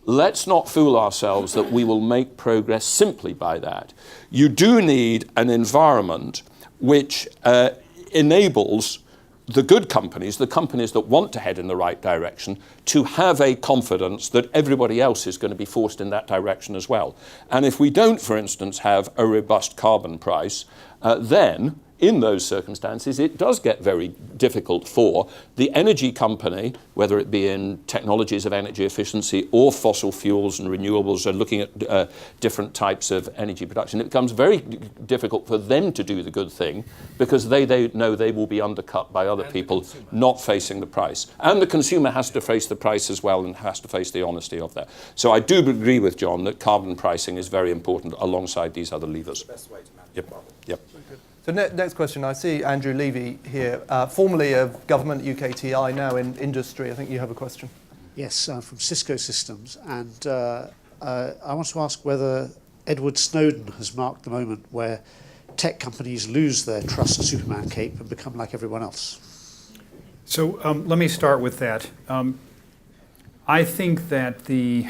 let's not fool ourselves that we will make progress simply by that. You do need an environment which enables the good companies, the companies that want to head in the right direction, to have a confidence that everybody else is going to be forced in that direction as well. And if we don't, for instance, have a robust carbon price, then in those circumstances, it does get very difficult for the energy company, whether it be in technologies of energy efficiency or fossil fuels and renewables, or looking at different types of energy production. It becomes very difficult for them to do the good thing because they know they will be undercut by other people not facing the price. And the consumer has to face the price as well and has to face the honesty of that. So I do agree with John that carbon pricing is very important alongside these other levers. The best way to manage carbon. Yep. So next question, I see Andrew Levy here, formerly of government UKTI, now in industry. I think you have a question. Yes, from Cisco Systems, and I want to ask whether Edward Snowden has marked the moment where tech companies lose their trust Superman cape and become like everyone else. So let me start with that. I think that the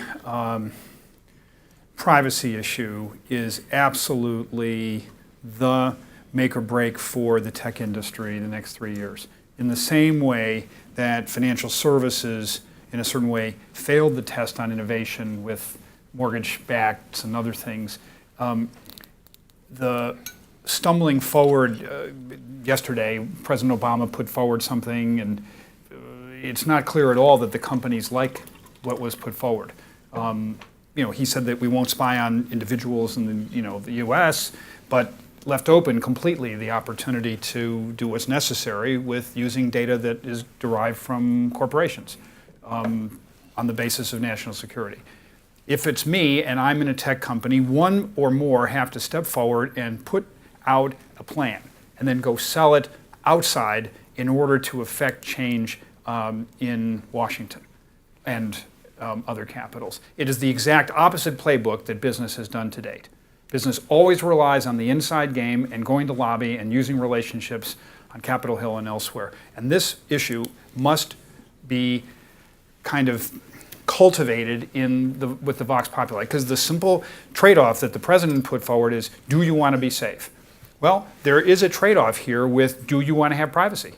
privacy issue is absolutely the make or break for the tech industry in the next 3 years. In the same way that financial services, in a certain way, failed the test on innovation with mortgage-backs and other things, the stumbling forward. Yesterday, President Obama put forward something, and it's not clear at all that the companies like what was put forward. He said that we won't spy on individuals in the U.S., but left open completely the opportunity to do what's necessary with using data that is derived from corporations on the basis of national security. If it's me and I'm in a tech company, one or more have to step forward and put out a plan and then go sell it outside in order to affect change in Washington and other capitals. It is the exact opposite playbook that business has done to date. Business always relies on the inside game and going to lobby and using relationships on Capitol Hill and elsewhere. And this issue must be kind of cultivated with the Vox Populi, because the simple trade-off that the president put forward is, do you want to be safe? Well, there is a trade-off here with, do you want to have privacy?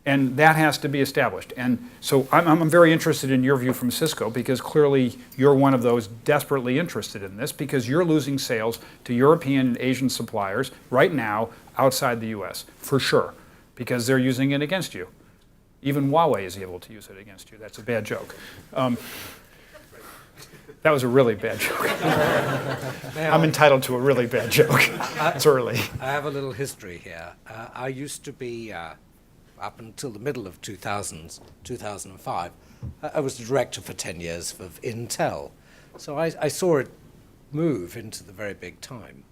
And that has to be established. And so I'm very interested in your view from Cisco, because clearly you're one of those desperately interested in this, because you're losing sales to European and Asian suppliers right now outside the US, for sure, because they're using it against you. Even Huawei is able to use it against you. That's a bad joke. That was a really bad joke. I'm entitled to a really bad joke. It's early. I have a little history here. I used to be, up until the middle of 2005, I was the director for 10 years of Intel. So I saw it move into the very big time.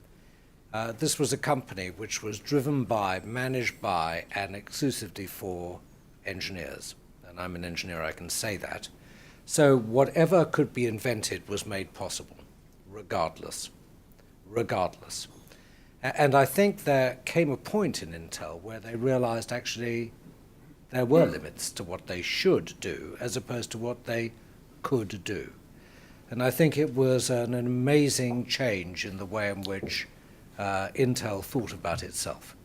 This was a company which was driven by, managed by, and exclusively for engineers. And I'm an engineer, I can say that. So whatever could be invented was made possible, regardless. And I think there came a point in Intel where they realized actually there were limits to what they should do as opposed to what they could do. And I think it was an amazing change in the way in which Intel thought about itself,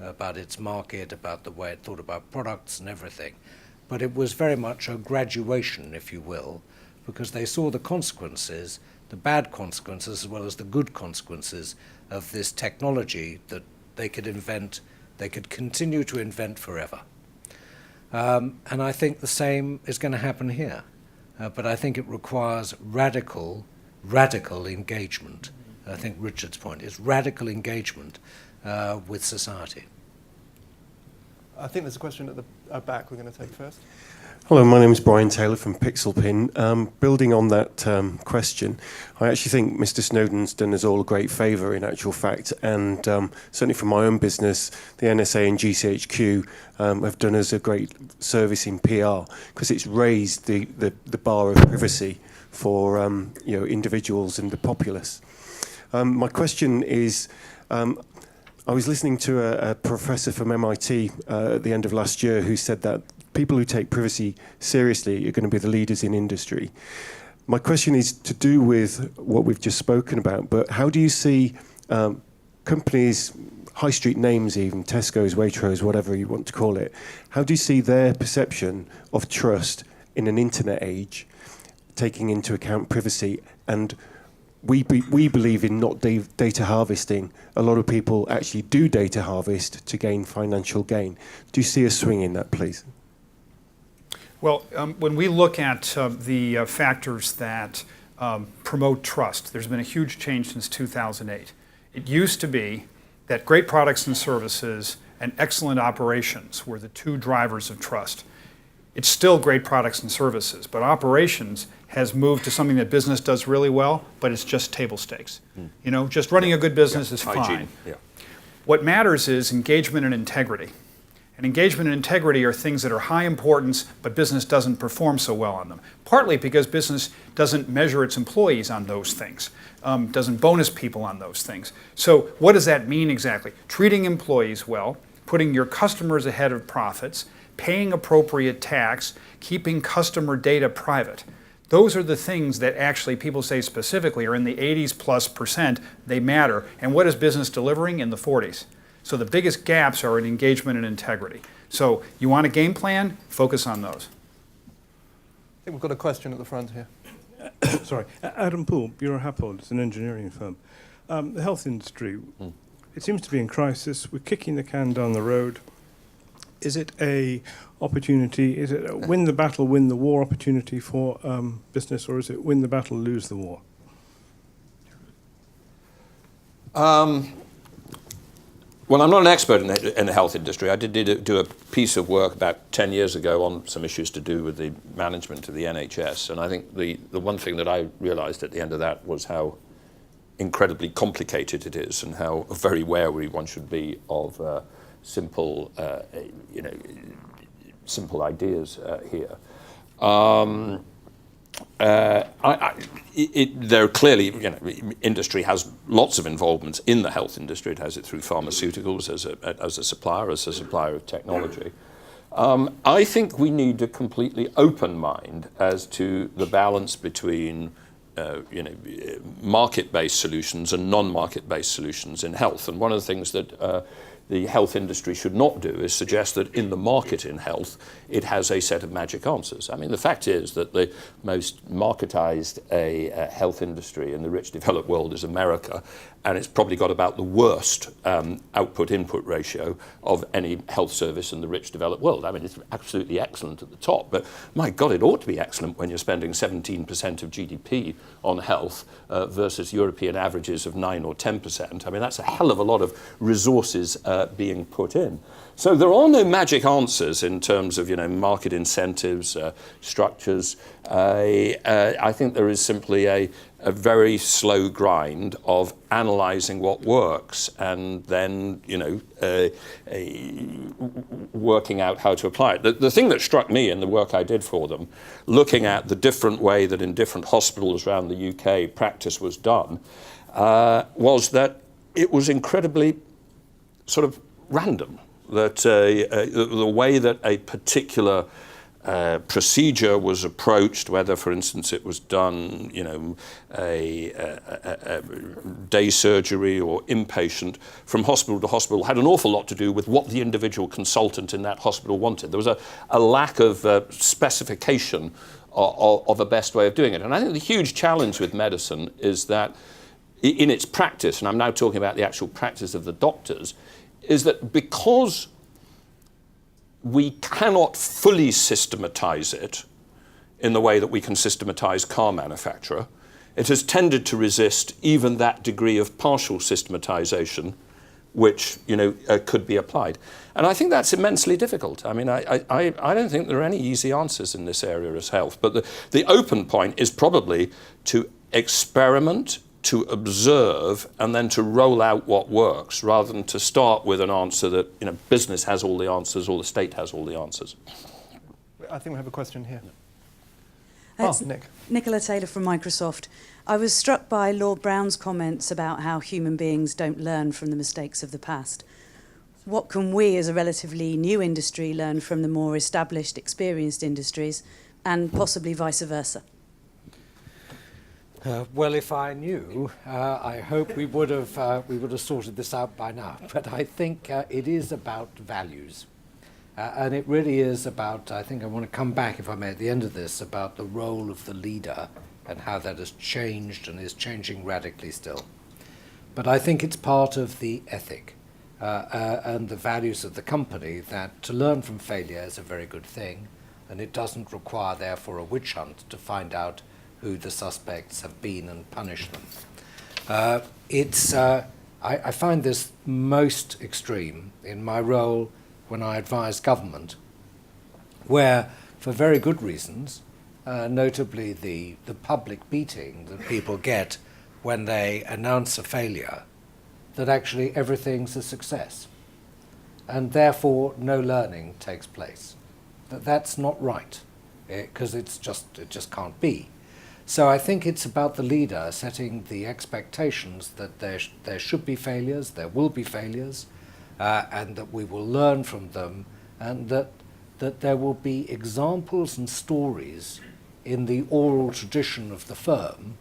about its market, about the way it thought about products and everything. But it was very much a graduation, if you will, because they saw the consequences, the bad consequences as well as the good consequences of this technology that they could invent, they could continue to invent forever. And I think the same is going to happen here. But I think it requires radical engagement. I think Richard's point is radical engagement with society. I think there's a question at the back we're going to take first. Hello, my name is Brian Taylor from Pixelpin. Building on that question, I actually think Mr. Snowden's done us all a great favour in actual fact, and certainly from my own business, the NSA and GCHQ have done us a great service in PR, because it's raised the bar of privacy for individuals and the populace. My question is, I was listening to a professor from MIT at the end of last year who said that people who take privacy seriously are going to be the leaders in industry. My question is to do with what we've just spoken about, but how do you see companies, high street names even, Tesco's, Waitrose, whatever you want to call it, how do you see their perception of trust in an internet age, taking into account privacy? And we believe in not data harvesting. A lot of people actually do data harvest to gain financial gain. Do you see a swing in that, please? Well, when we look at the factors that promote trust, there's been a huge change since 2008. It used to be that great products and services and excellent operations were the two drivers of trust. It's still great products and services, but operations has moved to something that business does really well, but it's just table stakes. Just running a good business is fine. What matters is engagement and integrity. And engagement and integrity are things that are high importance, but business doesn't perform so well on them. Partly because business doesn't measure its employees on those things, doesn't bonus people on those things. So what does that mean exactly? Treating employees well, putting your customers ahead of profits, paying appropriate tax, keeping customer data private. Those are the things that actually people say specifically are in the 80+%, they matter. And what is business delivering? In the 40s. So the biggest gaps are in engagement and integrity. So you want a game plan? Focus on those. I think we've got a question at the front here. Sorry. Adam Poole, Bureau Happold, it's an engineering firm. The health industry it seems to be in crisis. We're kicking the can down the road. Is it a opportunity? Is it a win the battle, win the war opportunity for business, or is it win the battle, lose the war? Well, I'm not an expert in the health industry. I did do a piece of work about 10 years ago on some issues to do with the management of the NHS. And I think the one thing that I realized at the end of that was how incredibly complicated it is and how very wary one should be of simple ideas here. There clearly, industry has lots of involvement in the health industry. It has it through pharmaceuticals as a supplier of technology. I think we need a completely open mind as to the balance between market-based solutions and non-market-based solutions in health. And one of the things that the health industry should not do is suggest that in the market in health, it has a set of magic answers. I mean, the fact is that the most marketized health industry in the rich developed world is America, and it's probably got about the worst output-input ratio of any health service in the rich developed world. I mean, it's absolutely excellent at the top, but my God, it ought to be excellent when you're spending 17% of GDP on health versus European averages of 9 or 10%. I mean, that's a hell of a lot of resources being put in. So there are no magic answers in terms of market incentives, structures. I think there is simply a very slow grind of analysing what works and then working out how to apply it. The thing that struck me in the work I did for them, looking at the different way that in different hospitals around the UK practice was done, was that it was incredibly sort of random. That the way that a particular procedure was approached, whether, for instance, it was done, a day surgery or inpatient, from hospital to hospital, had an awful lot to do with what the individual consultant in that hospital wanted. There was a lack of specification of a best way of doing it. And I think the huge challenge with medicine is that in its practice, and I'm now talking about the actual practice of the doctors, is that because we cannot fully systematize it in the way that we can systematize car manufacture, it has tended to resist even that degree of partial systematization which could be applied. And I think that's immensely difficult. I mean, I don't think there are any easy answers in this area of health, but the open point is probably to experiment, to observe, and then to roll out what works, rather than to start with an answer that business has all the answers or the state has all the answers. I think we have a question here. Nick. Nicola Taylor from Microsoft. I was struck by Lord Brown's comments about how human beings don't learn from the mistakes of the past. What can we, as a relatively new industry, learn from the more established, experienced industries, and possibly vice versa? Well, if I knew, I hope we would have sorted this out by now. But I think it is about values. And it really is about, I think I want to come back, if I may, at the end of this, about the role of the leader and how that has changed and is changing radically still. But I think it's part of the ethic and the values of the company that to learn from failure is a very good thing, and it doesn't require, therefore, a witch hunt to find out who the suspects have been and punish them. I find this most extreme in my role when I advise government, where, for very good reasons, notably the public beating that people get when they announce a failure, that actually everything's a success, and therefore no learning takes place. That's not right, because it just can't be. So I think it's about the leader setting the expectations that there should be failures, there will be failures, and that we will learn from them, and that there will be examples and stories in the oral tradition of the firm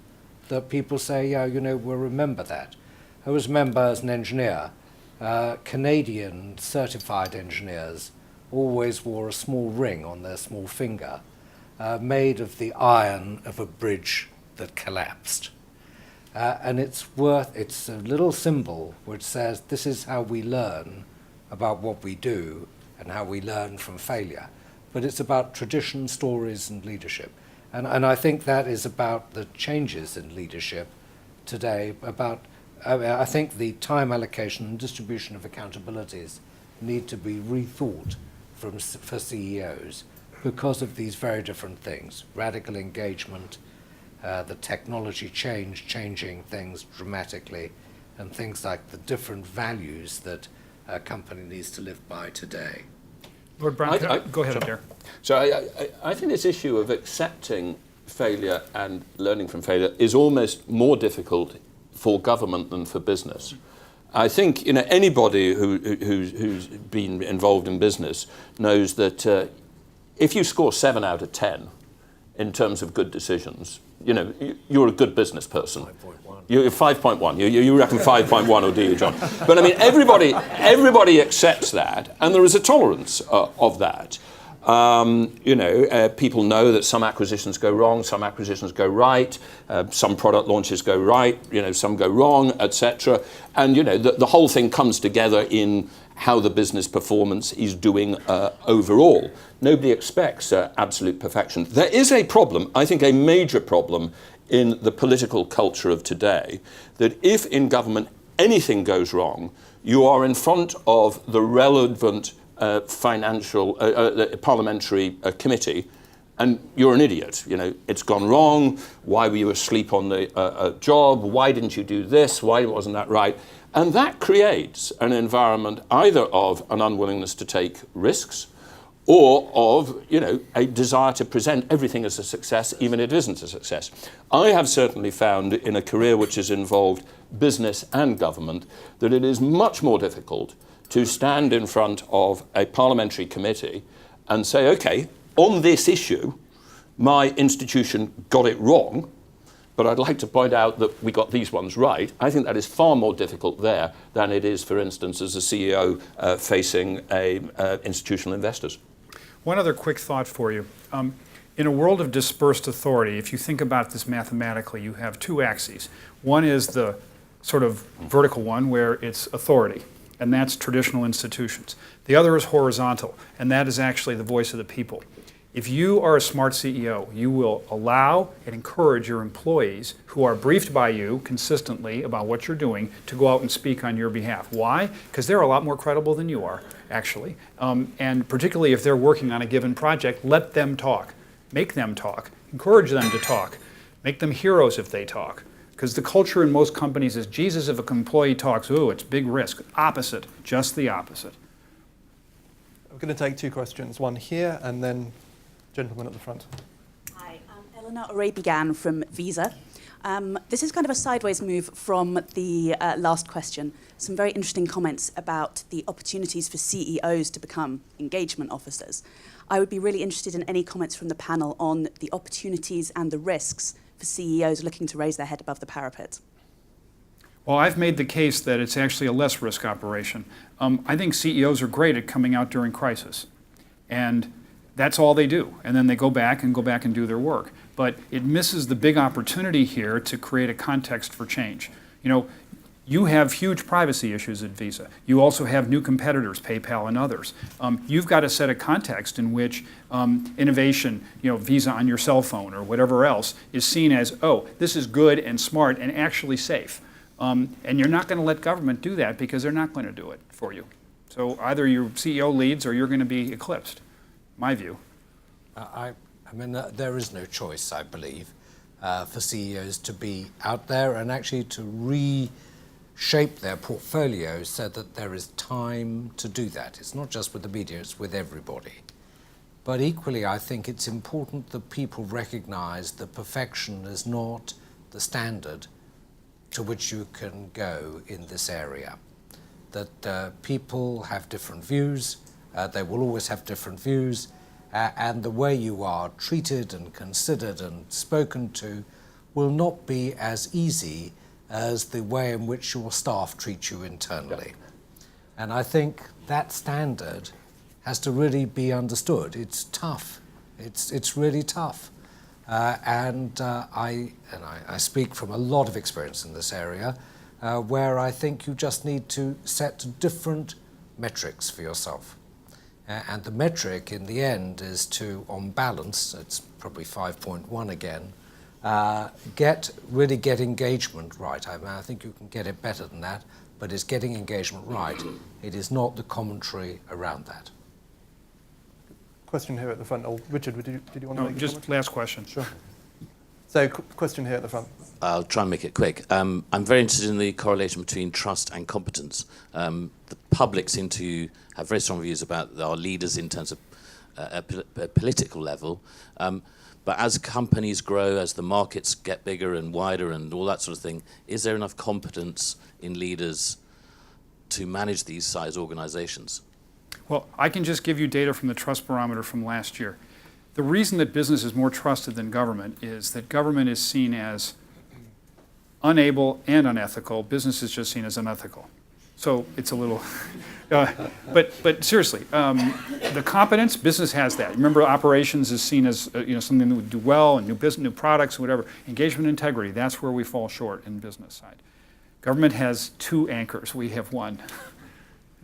that people say, yeah, we'll remember that. I always remember as an engineer, Canadian certified engineers always wore a small ring on their small finger, made of the iron of a bridge that collapsed. And it's a little symbol which says this is how we learn about what we do and how we learn from failure. But it's about tradition, stories, and leadership. And I think that is about the changes in leadership today. I think the time allocation and distribution of accountabilities need to be rethought for CEOs because of these very different things. Radical engagement, the technology changing things dramatically, and things like the different values that a company needs to live by today. Lord Brown, go ahead, Adair. So I think this issue of accepting failure and learning from failure is almost more difficult for government than for business. I think anybody who's been involved in business knows that if you score 7 out of 10 in terms of good decisions, you're a good business person. 5.1. You're 5.1. You reckon 5.1 will do you, John? But I mean, everybody accepts that, and there is a tolerance of that. People know that some acquisitions go wrong, some acquisitions go right, some product launches go right, some go wrong, etc. And the whole thing comes together in how the business performance is doing overall. Nobody expects absolute perfection. There is a problem, I think a major problem, in the political culture of today, that if in government anything goes wrong, you are in front of the relevant parliamentary committee, and you're an idiot. It's gone wrong. Why were you asleep on the job? Why didn't you do this? Why wasn't that right? And that creates an environment either of an unwillingness to take risks, or of a desire to present everything as a success, even if it isn't a success. I have certainly found in a career which has involved business and government that it is much more difficult to stand in front of a parliamentary committee and say, okay, on this issue, my institution got it wrong, but I'd like to point out that we got these ones right. I think that is far more difficult there than it is, for instance, as a CEO facing institutional investors. One other quick thought for you. In a world of dispersed authority, if you think about this mathematically, you have two axes. One is the sort of vertical one where it's authority, and that's traditional institutions. The other is horizontal, and that is actually the voice of the people. If you are a smart CEO, you will allow and encourage your employees who are briefed by you consistently about what you're doing to go out and speak on your behalf. Why? Because they're a lot more credible than you are, actually. And particularly if they're working on a given project, let them talk. Make them talk. Encourage them to talk. Make them heroes if they talk. Because the culture in most companies is, Jesus, if an employee talks, ooh, it's big risk. Opposite, just the opposite. I'm going to take 2 questions, one here and then gentleman at the front. Hi, I'm Eleanor Arabigan from Visa. This is kind of a sideways move from the last question. Some very interesting comments about the opportunities for CEOs to become engagement officers. I would be really interested in any comments from the panel on the opportunities and the risks for CEOs looking to raise their head above the parapet. Well, I've made the case that it's actually a less risk operation. I think CEOs are great at coming out during crisis. And that's all they do. And then they go back and do their work. But it misses the big opportunity here to create a context for change. You have huge privacy issues at Visa. You also have new competitors, PayPal and others. You've got to set a context in which innovation, Visa on your cell phone or whatever else, is seen as, oh, this is good and smart and actually safe. And you're not going to let government do that because they're not going to do it for you. So either your CEO leads or you're going to be eclipsed, my view. There is no choice, I believe, for CEOs to be out there and actually to reshape their portfolios so that there is time to do that. It's not just with the media, it's with everybody. But equally, I think it's important that people recognize that perfection is not the standard to which you can go in this area. That people have different views, they will always have different views, and the way you are treated and considered and spoken to will not be as easy as the way in which your staff treat you internally. Yep. And I think that standard has to really be understood. It's tough. It's really tough. I speak from a lot of experience in this area, where I think you just need to set different metrics for yourself. And the metric in the end is to, on balance, it's probably 5.1 again, really get engagement right. I mean, I think you can get it better than that, but it's getting engagement right. It is not the commentary around that. Question here at the front. Oh, Richard, did you want to make a just comment? last question. Sure. So, question here at the front. I'll try and make it quick. I'm very interested in the correlation between trust and competence. The public seem to have very strong views about our leaders in terms of a political level. But as companies grow, as the markets get bigger and wider and all that sort of thing, is there enough competence in leaders to manage these size organizations? Well, I can just give you data from the Trust Barometer from last year. The reason that business is more trusted than government is that government is seen as unable and unethical. Business is just seen as unethical. So it's a little, but seriously, the competence, business has that. Remember, operations is seen as something that would do well, and new business, new products, whatever. Engagement, integrity, that's where we fall short in business side. Government has two anchors. We have one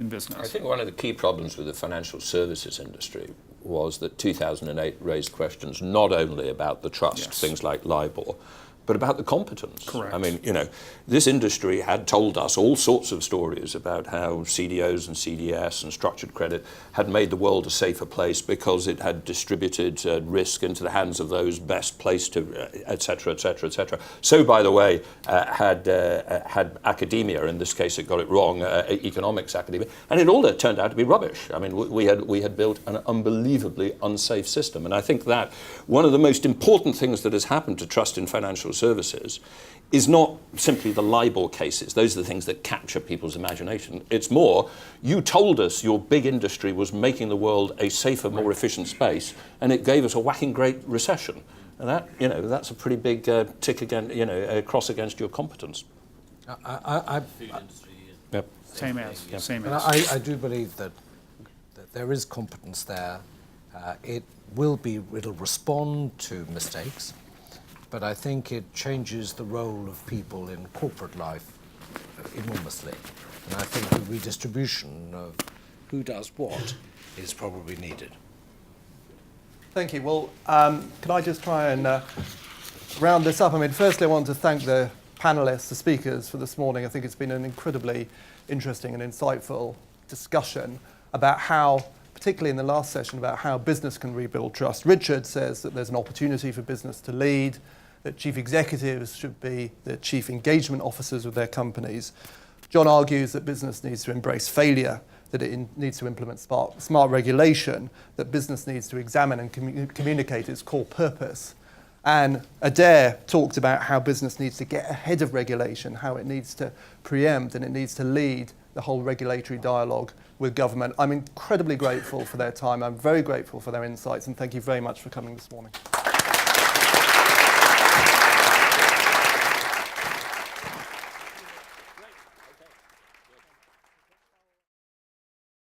in business. I think one of the key problems with the financial services industry was that 2008 raised questions not only about the trust, Yes. things like LIBOR, but about the competence. Correct. I mean, this industry had told us all sorts of stories about how CDOs and CDS and structured credit had made the world a safer place because it had distributed risk into the hands of those best placed to, et cetera, et cetera, et cetera. So, by the way, had academia, in this case it got it wrong, economics academia, and it all turned out to be rubbish. I mean, we had built an unbelievably unsafe system, and I think that one of the most important things that has happened to trust in financial services is not simply the LIBOR cases. Those are the things that capture people's imagination. It's more, you told us your big industry was making the world a safer, more efficient space, and it gave us a whacking great recession. And that, that's a pretty big tick again, a cross against your competence. Yep. Same as. I do believe that there is competence there. It'll respond to mistakes, but I think it changes the role of people in corporate life enormously. And I think the redistribution of who does what is probably needed. Thank you. Well, can I just try and round this up? I mean, firstly, I want to thank the panelists, the speakers for this morning. I think it's been an incredibly interesting and insightful discussion about how, particularly in the last session, about how business can rebuild trust. Richard says that there's an opportunity for business to lead, that chief executives should be the chief engagement officers of their companies. John argues that business needs to embrace failure, that it needs to implement smart regulation, that business needs to examine and communicate its core purpose. And Adair talked about how business needs to get ahead of regulation, how it needs to preempt and it needs to lead the whole regulatory dialogue with government. I'm incredibly grateful for their time. I'm very grateful for their insights, and thank you very much for coming this morning.